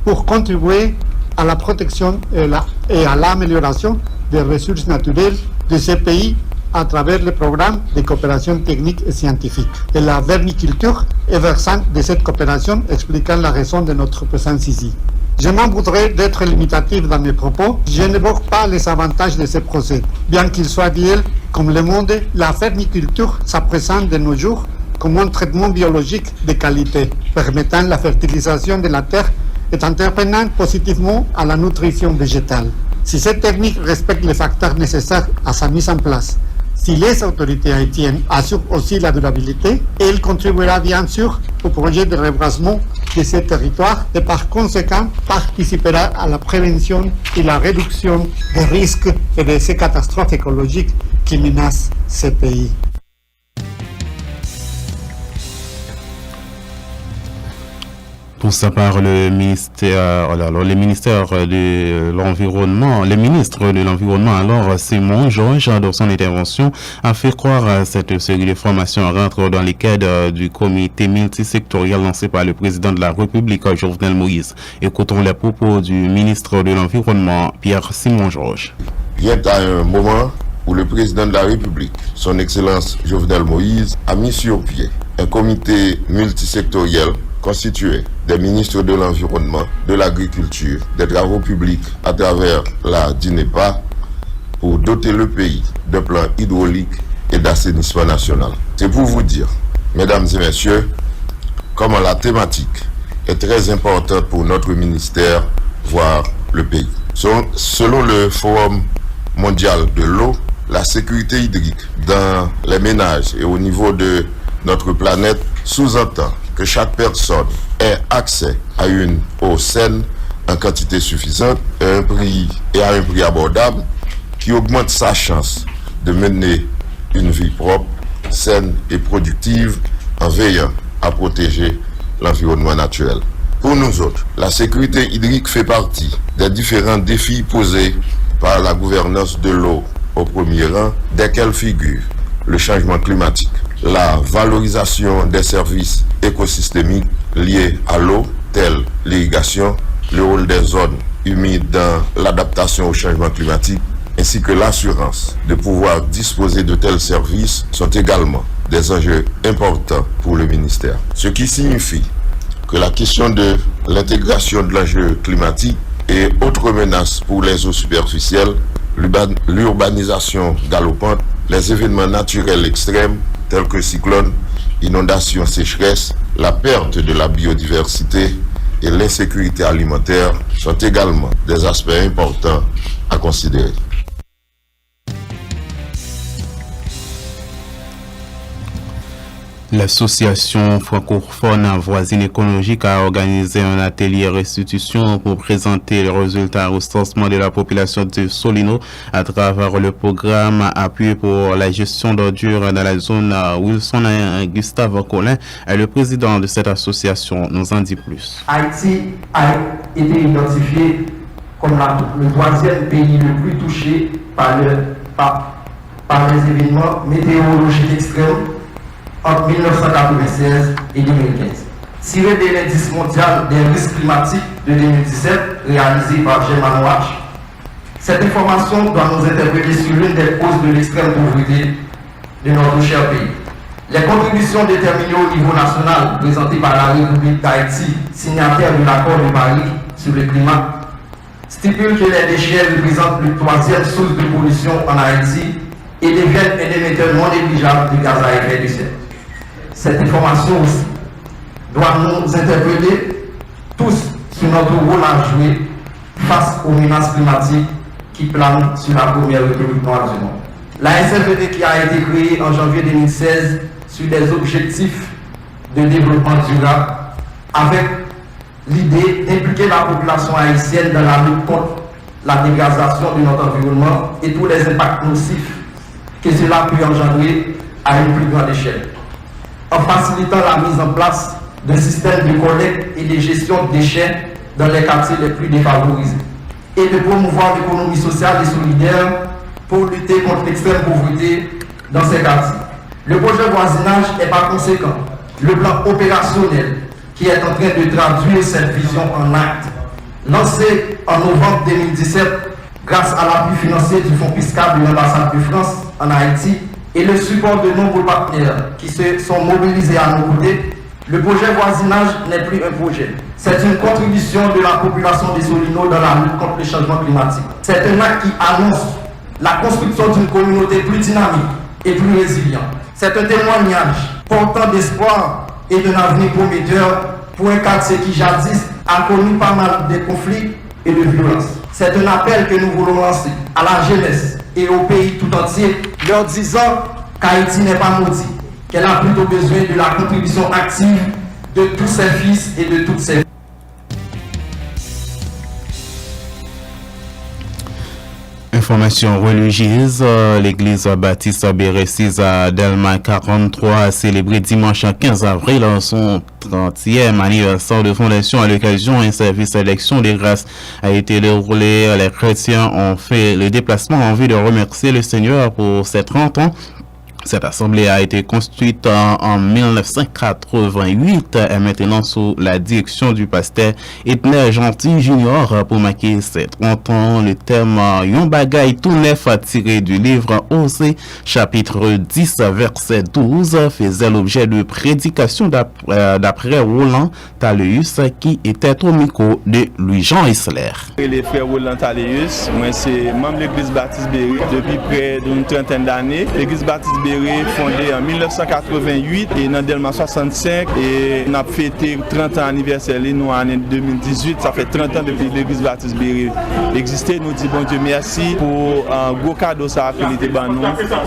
pour contribuer à la protection et à l'amélioration des ressources naturelles de ce pays à travers le programme de coopération technique et scientifique. Et la vermiculture est versant de cette coopération, expliquant la raison de notre présence ici. Je m'en voudrais d'être limitatif dans mes propos. Je n'évoque pas les avantages de ces procès. Bien qu'il soit réel comme le monde, la vermiculture s'appréhende de nos jours comme un traitement biologique de qualité, permettant la fertilisation de la terre et intervenant positivement à la nutrition végétale. Si cette technique respecte les facteurs nécessaires à sa mise en place, si les autorités haïtiennes assurent aussi la durabilité, elle contribuera bien sûr au projet de rebrasement de ces territoires et par conséquent participera à la prévention et la réduction des risques et de ces catastrophes écologiques qui menacent ces pays. Pour sa part, le ministère de l'Environnement, le ministre de l'Environnement, alors Simon Georges, dans son intervention, a fait croire à cette série de formations rentre dans les cadres du comité multisectoriel lancé par le président de la République, Jovenel Moïse. Écoutons les propos du ministre de l'Environnement, Pierre Simon Georges. Vient à un moment où le président de la République, son Excellence Jovenel Moïse, a mis sur pied un comité multisectoriel constitué des ministres de l'Environnement, de l'Agriculture, des Travaux publics à travers la DINEPA pour doter le pays d'un plan hydraulique et d'assainissement national. C'est pour vous dire, mesdames et messieurs, comment la thématique est très importante pour notre ministère, voire le pays. Selon le Forum mondial de l'eau, la sécurité hydrique dans les ménages et au niveau de notre planète sous-entend que chaque personne ait accès à une eau saine en quantité suffisante et à un prix abordable qui augmente sa chance de mener une vie propre, saine et productive en veillant à protéger l'environnement naturel. Pour nous autres, la sécurité hydrique fait partie des différents défis posés par la gouvernance de l'eau au premier rang, desquels figure le changement climatique, la valorisation des services écosystémiques liés à l'eau, tels l'irrigation, le rôle des zones humides dans l'adaptation au changement climatique ainsi que l'assurance de pouvoir disposer de tels services sont également des enjeux importants pour le ministère. Ce qui signifie que la question de l'intégration de l'enjeu climatique et autres menaces pour les eaux superficielles, l'urbanisation galopante, les événements naturels extrêmes tels que cyclones, inondations, sécheresses, la perte de la biodiversité et l'insécurité alimentaire sont également des aspects importants à considérer. L'association francophone voisine écologique a organisé un atelier restitution pour présenter les résultats au recensement de la population de Solino à travers le programme Appui pour la gestion d'ordures dans la zone Wilson. Gustave Collin est le président de cette association, nous en dit plus. Haïti a été identifié comme le troisième pays le plus touché par les événements météorologiques extrêmes entre 1996 et 2015. Tiré de l'indice mondial des risques climatiques de 2017 réalisé par German Watch, cette information doit nous interpeller sur l'une des causes de l'extrême pauvreté de notre cher pays. Les contributions déterminées au niveau national présentées par la République d'Haïti, signataire de l'accord de Paris sur le climat, stipulent que les déchets représentent la troisième source de pollution en Haïti et deviennent un émetteur non négligeable de gaz à effet de serre. Cette information aussi doit nous interpeller tous sur notre rôle à jouer face aux menaces climatiques qui planent sur la première république noire du monde. La SFED qui a été créée en janvier 2016 sur des objectifs de développement durable avec l'idée d'impliquer la population haïtienne dans la lutte contre la dégradation de notre environnement et tous les impacts nocifs que cela peut engendrer à une plus grande échelle, en facilitant la mise en place d'un système de collecte et de gestion de déchets dans les quartiers les plus défavorisés, et de promouvoir l'économie sociale et solidaire pour lutter contre l'extrême pauvreté dans ces quartiers. Le projet voisinage est par conséquent le plan opérationnel qui est en train de traduire cette vision en actes. Lancé en novembre 2017 grâce à l'appui financier du Fonds fiscal de l'ambassade de France en Haïti et le support de nombreux partenaires qui se sont mobilisés à nos côtés, le projet voisinage n'est plus un projet. C'est une contribution de la population des Solino dans la lutte contre le changement climatique. C'est un acte qui annonce la construction d'une communauté plus dynamique et plus résiliente. C'est un témoignage portant d'espoir et d'un avenir prometteur pour un quartier qui jadis a connu pas mal de conflits et de violences. C'est un appel que nous voulons lancer à la jeunesse et au pays tout entier, leur disant qu'Haïti n'est pas maudit, qu'elle a plutôt besoin de la contribution active de tous ses fils et de toutes ses filles. Information religieuse, l'église baptiste Bérécise à Delma 43 a célébré dimanche 15 avril son 30e anniversaire de fondation. À l'occasion, un service d'élection des grâces a été déroulé. Les chrétiens ont fait le déplacement en vue de remercier le Seigneur pour ses 30 ans. Cette assemblée a été construite en 1988 et maintenant sous la direction du pasteur Edner Gentil Junior pour marquer ses 30 ans. Le thème Yon Bagay tout neuf tiré du livre Osée chapitre 10 verset 12 faisait l'objet de prédication d'après Roland Taléus qui était au micro de Louis-Jean Isler. Les frères Roland Taléus, moi c'est membre de l'église baptiste Béry depuis près d'une trentaine d'années. L'église baptiste Béry fondée en 1988 et dans Delma 65 et on a fêté 30 ans anniversaire nous en 2018. Ça fait 30 ans depuis l'église baptiste Béry existait. Nous disons bon Dieu merci pour un gros cadeau ça a fait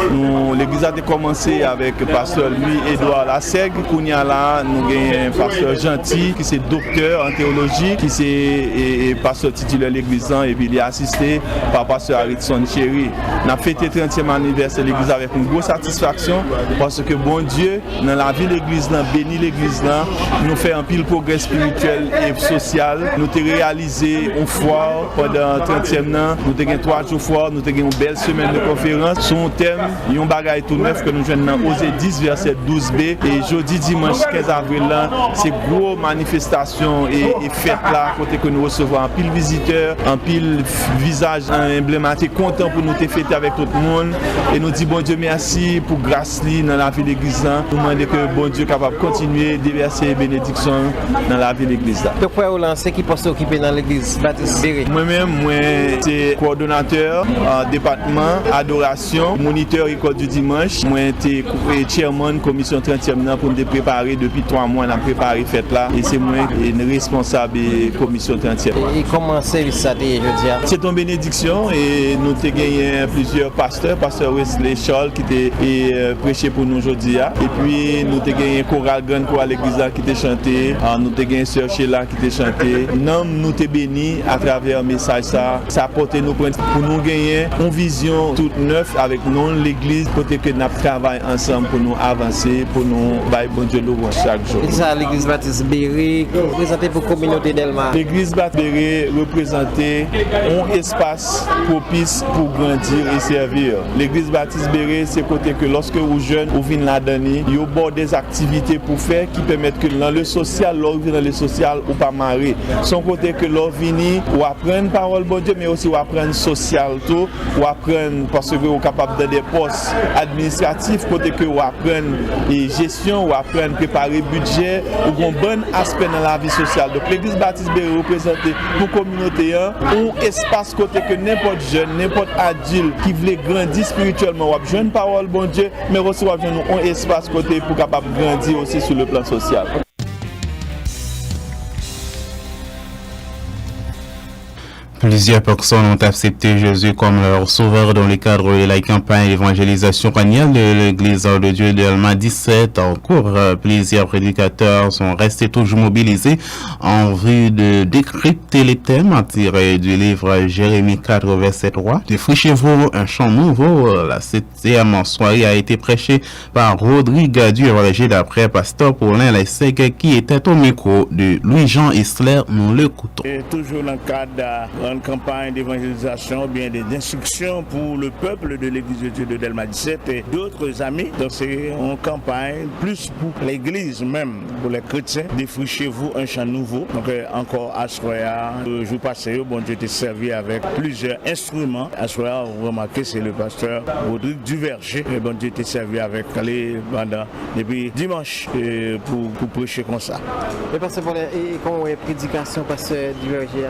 nous. L'église a commencé avec pasteur Louis-Edouard Lassègue. Kounia là nous avons un pasteur Gentil qui c'est docteur en théologie qui c'est pasteur titulaire de l'église et puis il est assisté par pasteur Harrison Chéri. On a fêté 30e anniversaire de l'église avec une grosse satisfaction. satisfaction parce que bon Dieu, dans la vie de l'église, béni l'église, nous fait un pile progrès spirituel et social. Nous avons réalisé une foire pendant 30e an, nous avons 3 jours foire, nous avons une belle semaine de conférence. Son thème, un bagage tout neuf que nous jouons dans Osée 10, verset 12b. Et jeudi, dimanche 15 avril, c'est gros manifestation et fête là, côté que nous recevons un pile visiteur, un pile visage emblématique, content pour nous te fêter avec tout le monde. Et nous disons bon Dieu merci pour grâce dans la vie de l'église. Nous demandons que bon Dieu est capable de continuer de déverser bénédiction dans la vie de l'église. Donc, pour vous lancer qui peut s'occuper dans l'église Baptiste Béré? Moi-même, je suis coordonnateur département adoration, moniteur école du dimanche. Moi, je suis chairman commission 30e pour me préparer depuis 3 mois. On a préparé fête là et c'est moi qui suis responsable de la commission 30e. Et comment c'est ça, je dis? C'est une bénédiction et nous avons gagné plusieurs pasteurs, pasteur Wesley Charles qui était prêché pour nous aujourd'hui. Et puis nous avons gagné chorale grande chorale l'église qui était chanté, nous avons gagné sœur Sheila qui était chanté. Nous avons béni à travers un message ça apporte nous pour nous gagner une vision toute neuve avec nous l'église côté que nous travaillons ensemble pour nous avancer, pour nous bailler bon Dieu louange chaque jour. Et ça l'église Baptiste Béré représentée pour la communauté Delma. L'église Baptiste Béré représentait un espace propice pour grandir et servir. L'église Baptiste Béré c'est côté que lorsque vous jeunes vous venez là-dedans, il y a des activités pour faire qui permettent que dans le social, dans le social ou pas marrer. Son côté que l'on vient ou apprendre parole bon Dieu mais aussi ou apprendre social tout ou apprendre parce que vous capable de des postes administratifs côté que vous apprendre et gestion ou apprendre préparer budget ou un bon aspect dans la vie sociale. Donc l'église Baptiste Béré représente pour communauté un espace côté que n'importe jeune, n'importe adulte qui veut grandir spirituellement ou apprendre parole bon Dieu mais aussi ou apprendre un espace côté pour capable grandir aussi sur le plan social. Plusieurs personnes ont accepté Jésus comme leur sauveur dans le cadre de la campagne d'évangélisation annuelle de l'Église de Dieu de Delma 17. En cours, plusieurs prédicateurs sont restés toujours mobilisés en vue de décrypter les thèmes tirés du livre Jérémie 4, verset 3. Défrichez-vous un champ nouveau. La 7e soirée a été prêchée par Rodrigue Duverger d'après Pasteur Paulin Laisseg qui était au micro de Louis-Jean Isler. Nous l'écoutons. Toujours dans le cadre une campagne d'évangélisation, bien d'instruction pour le peuple de l'Église de Dieu de Delma 17 et d'autres amis. Donc c'est une campagne plus pour l'Église même, pour les chrétiens. Défrichez-vous un champ nouveau. Donc encore à Soya, le jour passé, bon Dieu était servi avec plusieurs instruments. À Soya, vous remarquez, c'est le pasteur Rodrigue Duverger. Et bon Dieu était servi avec les pendant depuis dimanche pour prêcher comme ça. Et pasteur Paulin, et comment est prédication pasteur Duverger?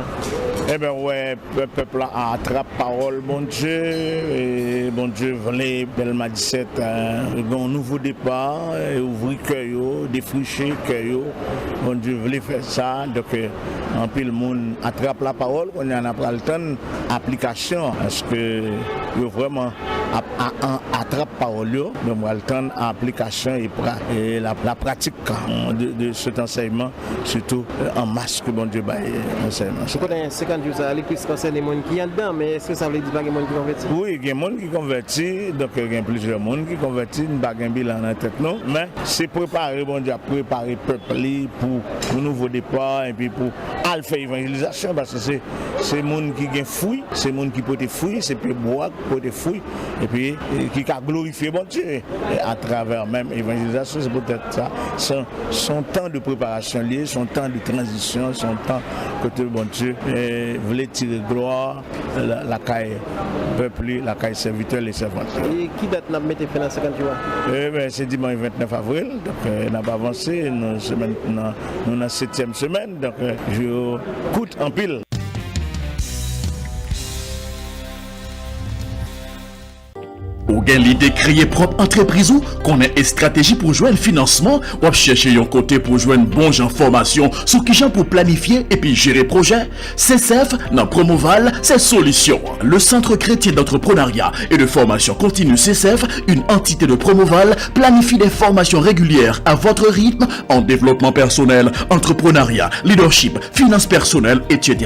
Eh bien, ouais, le peuple a attrapé parole, bon Dieu, et bon Dieu voulait, Delma 17, un nouveau départ, ouvrir cœur, défricher cœur, bon Dieu voulait faire ça, donc en pile le monde attrape la parole, on en a pas le temps d'application, parce que vraiment attrape parole, donc on a le temps d'application et la pratique de cet enseignement, surtout en masse que bon Dieu va enseignement. Quand vous allez plus concerne les gens qui sont dedans, mais est-ce que ça veut dire qu'il y a des gens qui convertissent? Oui, il y a des gens qui convertissent, donc il y a plusieurs gens qui convertissent, nous n'avons pas un bilan dans la tête, non. Mais c'est préparer, bon Dieu, préparer le peuple pour un nouveau départ et puis pour faire l'évangélisation, parce que c'est des gens qui ont fouille, c'est des gens qui peuvent fouiller, c'est des bois qui peuvent fouiller, et puis qui ont glorifié bon Dieu. Et à travers même l'évangélisation, c'est peut-être ça, son temps de préparation lié, son temps de transition, son temps côté bon Dieu. Voulait tirer gloire la caille peuple, la caille serviteur, les servantes. Et qui date n'a mis fin dans 50 jours? C'est dimanche 29 avril, donc on n'a pas avancé, nous sommes dans la 7e semaine, donc je coûte en pile. Ou gen l'idée créer propre entreprise ou qu'on ait une stratégie pour joindre financement ou chercher un côté pour joindre bon information sur qui gens pour planifier et puis gérer projet. CCF dans Promoval, c'est solution. Le Centre chrétien d'entrepreneuriat et de formation continue CCF, une entité de Promoval, planifie des formations régulières à votre rythme en développement personnel, entrepreneuriat, leadership, finances personnelles, etc.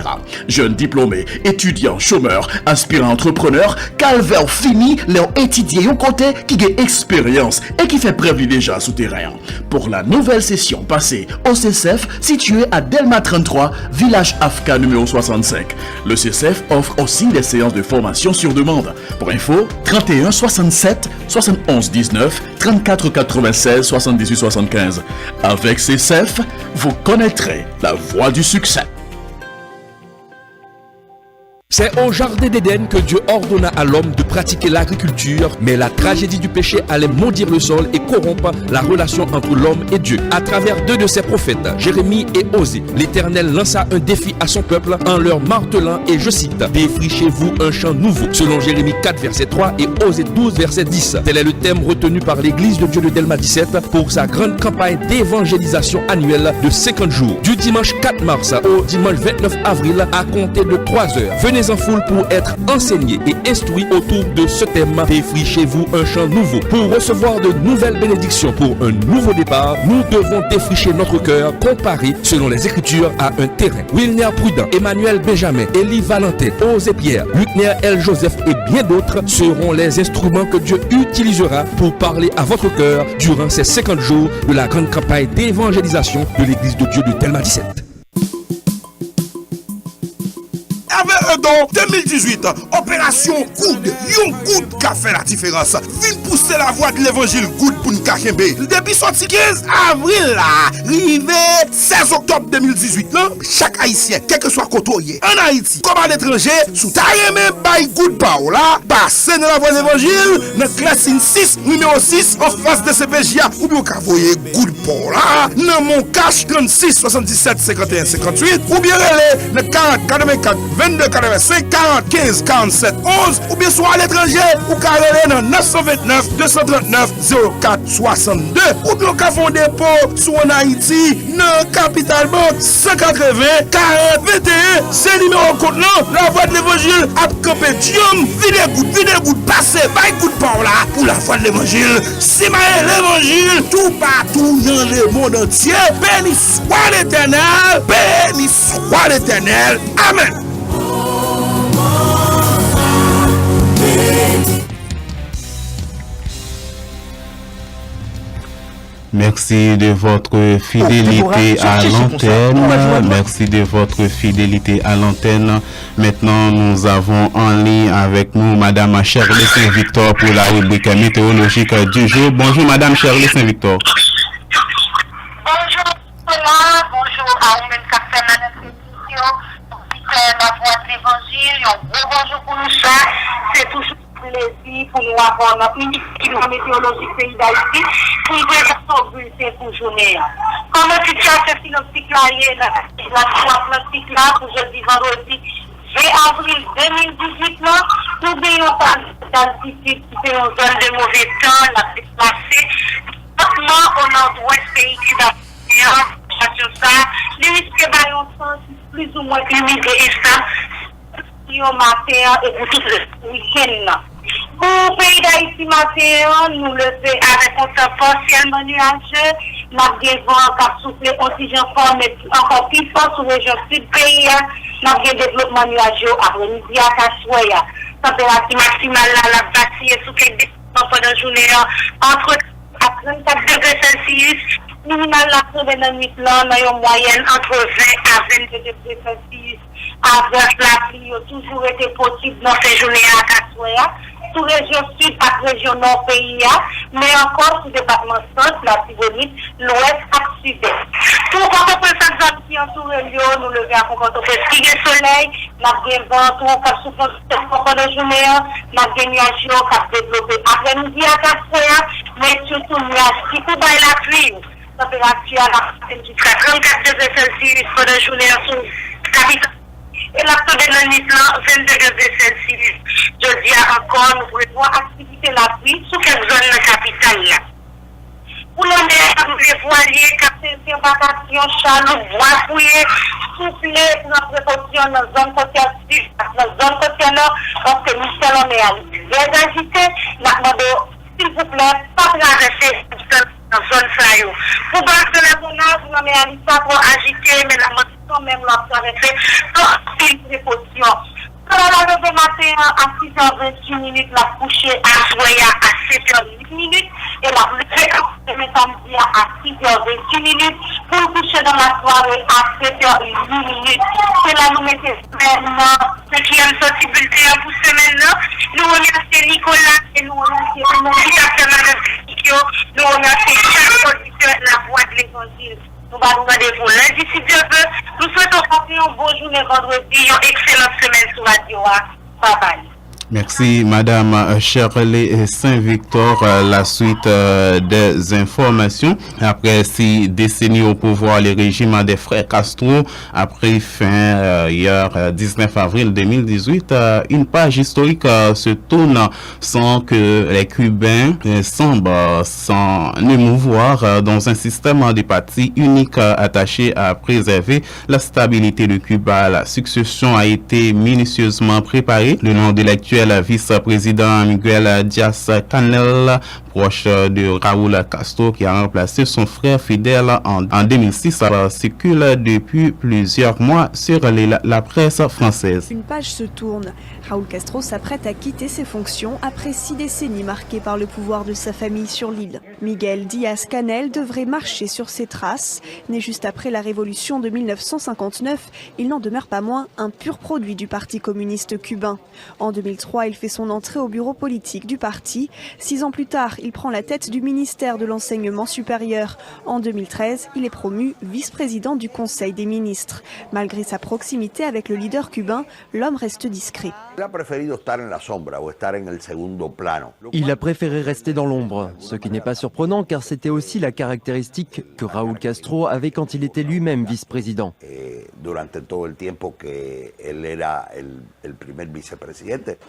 Jeunes diplômés, étudiants, chômeurs, aspirants entrepreneurs, calvaire fini leur études étudier un côté qui a expérience et qui fait preuve déjà sous terrain. Pour la nouvelle session passée au CCF situé à Delma 33, village Afka numéro 65. Le CCF offre aussi des séances de formation sur demande. Pour info, 31 67 71 19 34 96 78 75. Avec CCF, vous connaîtrez la voie du succès. C'est au jardin d'Éden que Dieu ordonna à l'homme de pratiquer l'agriculture, mais la tragédie du péché allait maudire le sol et corrompre la relation entre l'homme et Dieu. À travers deux de ses prophètes, Jérémie et Osée, l'Éternel lança un défi à son peuple en leur martelant, et je cite, « Défrichez-vous un champ nouveau », selon Jérémie 4, verset 3 et Osée 12, verset 10. Tel est le thème retenu par l'Église de Dieu de Delma 17 pour sa grande campagne d'évangélisation annuelle de 50 jours, du dimanche 4 mars au dimanche 29 avril à compter de 3 heures. Venez en foule pour être enseigné et instruit autour de ce thème. Défrichez-vous un champ nouveau. Pour recevoir de nouvelles bénédictions pour un nouveau départ, nous devons défricher notre cœur, comparé selon les Écritures à un terrain. Wilner Prudent, Emmanuel Benjamin, Élie Valentin, Osée Pierre, Lutner L. Joseph et bien d'autres seront les instruments que Dieu utilisera pour parler à votre cœur durant ces 50 jours de la grande campagne d'évangélisation de l'Église de Dieu de Delma 17. Avec un don 2018, opération Good, yon Good qui a fait la différence. Vin pousser la voie de l'évangile Good pour nous kembe. Depuis sorti 15 avril là, rivé 16 octobre 2018 là, chaque haïtien, quel que soit côté en Haïti, comme à l'étranger, sous ta remè by Good Power là, passez dans la voie de l'évangile, dans classe 6, numéro 6, en face de CPJA, ou bien vous voyez Good Power là, dans mon cash 36 77 51 58, ou bien relais dans 40 84 22 85 40 15 47 11, ou bien soit à l'étranger, ou carré dans 929 239 04 62, ou bien qu'à fond dépôt sur en Haïti, dans Capital Bank 180 40 21, c'est numéro compte là, la voie de l'évangile à camper Diom, vide goutte, passez by Good Power là, pour la voie de l'évangile, c'est l'évangile, tout partout dans le monde entier, béni soit l'Éternel, béni soit l'Éternel, amen. Merci de votre fidélité à l'antenne. Merci de votre fidélité à l'antenne. Maintenant, nous avons en ligne avec nous Madame Shirley Saint-Victor pour la rubrique météorologique du jour. Bonjour Madame Shirley Saint-Victor. Bonjour Nicolas, bonjour à vous-même qui fait notre émission. La voix de l'évangile, un gros bonjour pour nous ça. C'est toujours plaisir pour nous avoir notre unique météorologique pays d'Haïti pour nous faire bulletin pour journée. Comme la situation synoptique là, la Atlantique là, pour jeudi vendredi 20 avril 2018 là, nous avons pas d'altitude qui fait une zone de mauvais temps, la déplacée, au nord-ouest pays cubain. Les risques sont plus ou moins humide et stable au matin et pour tout le week-end. Pour le pays d'Haïti matin, nous le faisons avec un temps partiellement nuageux. Nous avons des vents qui ont soufflé oxygène fort, mais encore plus fort sur la région sud pays. Nous avons un développement nuageux après-midi à Kassoya. Température maximale là, la vacille sous quelques pendant la journée entre 34 degrés Celsius. Minimal la semaine dans nuit là, dans une moyenne entre 20 à 22 degrés Celsius. Avec la pluie, toujours été possible dans ces journées à Kassoya. Sous région sud et région nord pays, mais encore sous département centre, la Tibonite, l'ouest et sud-est. Pour quand on peut faire des actions qui entourent nous le verrons quand on peut skier soleil, nous avons des vents qui ont souffert pendant la journée, nous avons des nuages qui ont développé après-midi à Kassoya, mais surtout nuages qui couvrent la pluie. Température à la jusqu'à 34 degrés Celsius pour la journée sur la capitale. Et la semaine de la nuit, 22 degrés Celsius. Je dis encore, nous prévoyons activité la pluie sur quelques zones de la capitale. Pour la mer, nous les voiliers, capter embarcations, chaloups, bois fouillés, souffler dans la précaution dans la zone côtière sud, dans la zone côtière nord, parce que nous sommes en mer très agité. Nous demandons, s'il vous plaît, pas traverser dans la zone Sayo. Pour battre la zonage, nous sommes pas trop agités, mais la quand même la traverser sans une précaution. Dans la levée matin à 6h28, la couché à Soya à 7h08 et la levé le samedi à 6h28 pour coucher dans la soirée à 7h08. C'est là nous mettons vraiment ce qui est sorti bulletin pour semaine-là. Nous remercions Nicolas et nous remercions mon directeur, nous remercions chaque auditeur de la voix de l'évangile. Nous allons regarder pour lundi si Dieu veut. Nous souhaitons passer une bonne journée vendredi, une excellente semaine sur Radio. Bye bye. Merci, Madame Shirley Saint-Victor. La suite des informations. Après 6 décennies au pouvoir, le régime des frères Castro a pris fin hier, 19 avril 2018. Une page historique se tourne sans que les Cubains semblent s'en émouvoir dans un système de partis unique attaché à préserver la stabilité de Cuba. La succession a été minutieusement préparée. Le nom de l'actuel vice-président Miguel Díaz-Canel, proche de Raúl Castro, qui a remplacé son frère Fidel en 2006, circule depuis plusieurs mois sur la presse française. Une page se tourne. Raúl Castro s'apprête à quitter ses fonctions après 6 décennies marquées par le pouvoir de sa famille sur l'île. Miguel Díaz-Canel devrait marcher sur ses traces. Né juste après la révolution de 1959, il n'en demeure pas moins un pur produit du Parti communiste cubain. En 2003, il fait son entrée au bureau politique du parti. 6 ans plus tard, il prend la tête du ministère de l'enseignement supérieur. En 2013, il est promu vice-président du Conseil des ministres. Malgré sa proximité avec le leader cubain, l'homme reste discret. Il a préféré rester dans l'ombre, ce qui n'est pas surprenant car c'était aussi la caractéristique que Raúl Castro avait quand il était lui-même vice-président.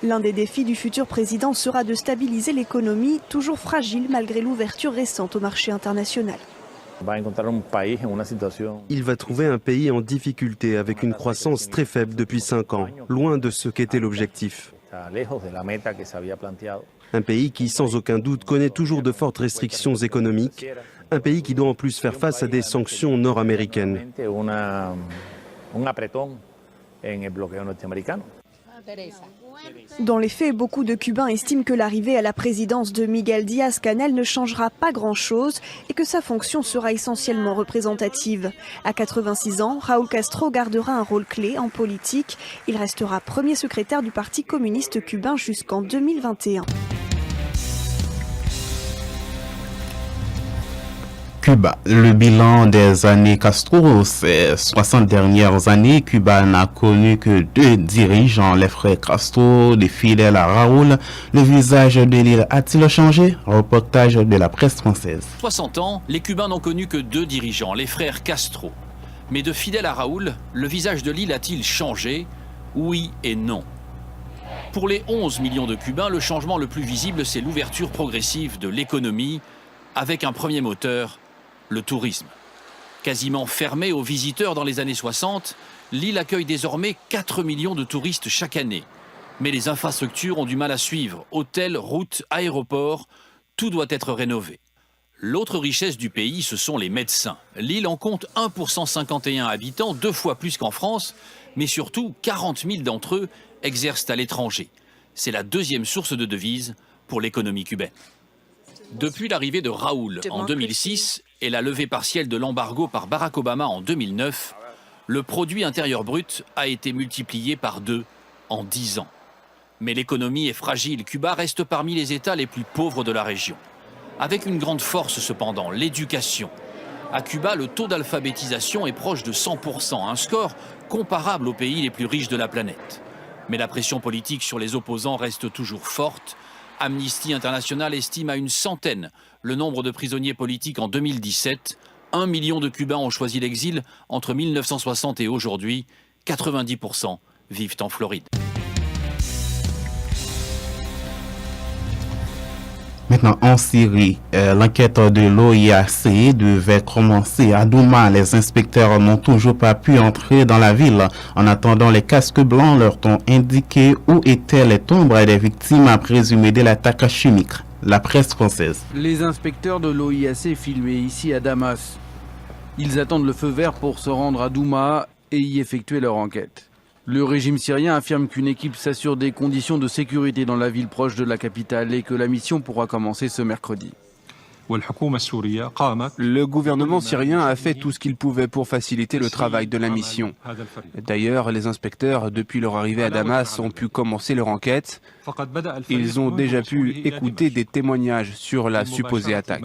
L'un des défis du futur président sera de stabiliser l'économie, toujours fragile malgré l'ouverture récente au marché international. Il va trouver un pays en difficulté avec une croissance très faible depuis 5 ans, loin de ce qu'était l'objectif. Un pays qui, sans aucun doute, connaît toujours de fortes restrictions économiques. Un pays qui doit en plus faire face à des sanctions nord-américaines. Dans les faits, beaucoup de Cubains estiment que l'arrivée à la présidence de Miguel Díaz-Canel ne changera pas grand-chose et que sa fonction sera essentiellement représentative. À 86 ans, Raúl Castro gardera un rôle clé en politique. Il restera premier secrétaire du Parti communiste cubain jusqu'en 2021. Cuba. Le bilan des années Castro, ces 60 dernières années, Cuba n'a connu que 2 dirigeants, les frères Castro, des fidèles à Raúl. Le visage de l'île a-t-il changé? Reportage de la presse française. 60 ans, les Cubains n'ont connu que 2 dirigeants, les frères Castro. Mais de fidèles à Raúl, le visage de l'île a-t-il changé? Oui et non. Pour les 11 millions de Cubains, le changement le plus visible, c'est l'ouverture progressive de l'économie, avec un premier moteur, le tourisme. Quasiment fermée aux visiteurs dans les années 60, l'île accueille désormais 4 millions de touristes chaque année. Mais les infrastructures ont du mal à suivre. Hôtels, routes, aéroports, tout doit être rénové. L'autre richesse du pays, ce sont les médecins. L'île en compte 1 pour 151 habitants, 2 fois plus qu'en France, mais surtout 40 000 d'entre eux exercent à l'étranger. C'est la 2e source de devises pour l'économie cubaine. Depuis l'arrivée de Raúl en 2006 et la levée partielle de l'embargo par Barack Obama en 2009, le produit intérieur brut a été multiplié par 2 en 10 ans. Mais l'économie est fragile. Cuba reste parmi les États les plus pauvres de la région. Avec une grande force cependant, l'éducation. À Cuba, le taux d'alphabétisation est proche de 100%, un score comparable aux pays les plus riches de la planète. Mais la pression politique sur les opposants reste toujours forte. Amnesty International estime à 100 le nombre de prisonniers politiques en 2017. 1 million de Cubains ont choisi l'exil entre 1960 et aujourd'hui. 90% vivent en Floride. Maintenant, en Syrie, l'enquête de l'OIAC devait commencer à Douma. Les inspecteurs n'ont toujours pas pu entrer dans la ville. En attendant, les casques blancs leur ont indiqué où étaient les tombes des victimes présumées de l'attaque chimique. La presse française. Les inspecteurs de l'OIAC filmés ici à Damas. Ils attendent le feu vert pour se rendre à Douma et y effectuer leur enquête. Le régime syrien affirme qu'une équipe s'assure des conditions de sécurité dans la ville proche de la capitale et que la mission pourra commencer ce mercredi. Le gouvernement syrien a fait tout ce qu'il pouvait pour faciliter le travail de la mission. D'ailleurs, les inspecteurs, depuis leur arrivée à Damas, ont pu commencer leur enquête. Ils ont déjà pu écouter des témoignages sur la supposée attaque.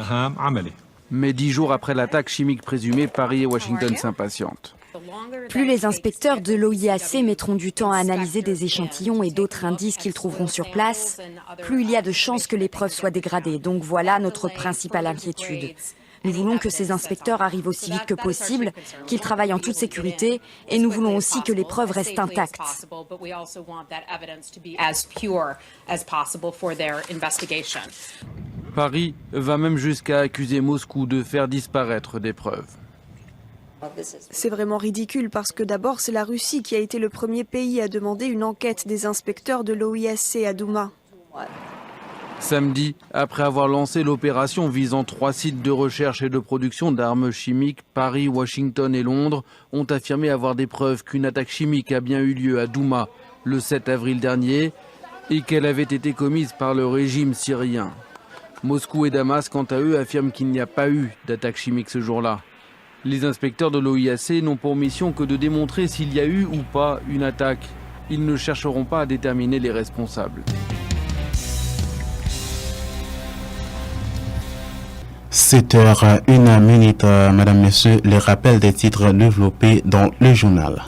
Mais 10 jours après l'attaque chimique présumée, Paris et Washington s'impatientent. Plus les inspecteurs de l'OIAC mettront du temps à analyser des échantillons et d'autres indices qu'ils trouveront sur place, plus il y a de chances que les preuves soient dégradées. Donc voilà notre principale inquiétude. Nous voulons que ces inspecteurs arrivent aussi vite que possible, qu'ils travaillent en toute sécurité, et nous voulons aussi que les preuves restent intactes. Paris va même jusqu'à accuser Moscou de faire disparaître des preuves. C'est vraiment ridicule parce que d'abord c'est la Russie qui a été le premier pays à demander une enquête des inspecteurs de l'OIAC à Douma. Samedi, après avoir lancé l'opération visant 3 sites de recherche et de production d'armes chimiques, Paris, Washington et Londres ont affirmé avoir des preuves qu'une attaque chimique a bien eu lieu à Douma le 7 avril dernier et qu'elle avait été commise par le régime syrien. Moscou et Damas, quant à eux, affirment qu'il n'y a pas eu d'attaque chimique ce jour-là. Les inspecteurs de l'OIAC n'ont pour mission que de démontrer s'il y a eu ou pas une attaque. Ils ne chercheront pas à déterminer les responsables. 7h01, Madame, Messieurs, les rappels des titres développés dans le journal.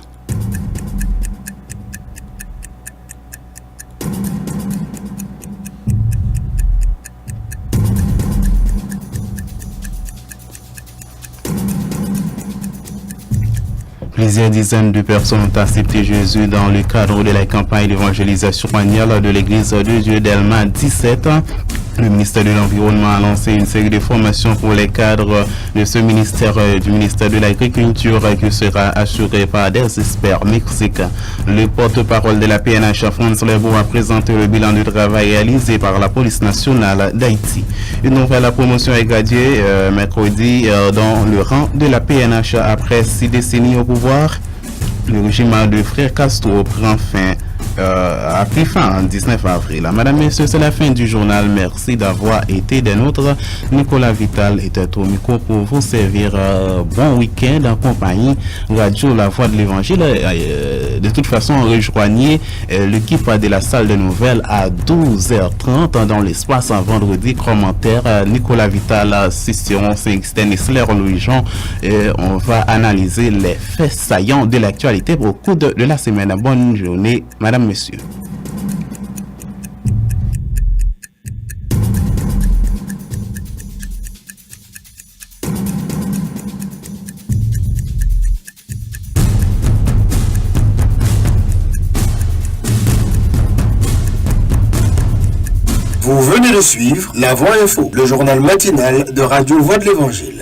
Plusieurs dizaines de personnes ont accepté Jésus dans le cadre de la campagne d'évangélisation annuelle de l'église de Dieu d'Elma 17. Le ministère de l'Environnement a lancé une série de formations pour les cadres de ce ministère, du ministère de l'Agriculture, qui sera assuré par des experts mexicains. Le porte-parole de la PNH, France Lebo, a présenté le bilan du travail réalisé par la police nationale d'Haïti. Une nouvelle promotion est graduée mercredi dans le rang de la PNH après 6 décennies au pouvoir. Le régime de Frère Castro prend fin a pris fin le 19 avril. Madame, Messieurs, c'est la fin du journal. Merci d'avoir été des nôtres. Nicolas Vital était au micro pour vous servir. Bon week-end en compagnie Radio La Voix de l'Évangile. De toute façon, rejoignez l'équipe de la salle de nouvelles à 12h30 dans l'espace en vendredi. Commentaire Nicolas Vital, Cicéron Saint-Externe et Slaire Louis-Jean. On va analyser les faits saillants de l'actualité au cours de la semaine. Bonne journée, Madame, Messieurs. Vous venez de suivre La Voix Info, le journal matinal de Radio Voix de l'Évangile.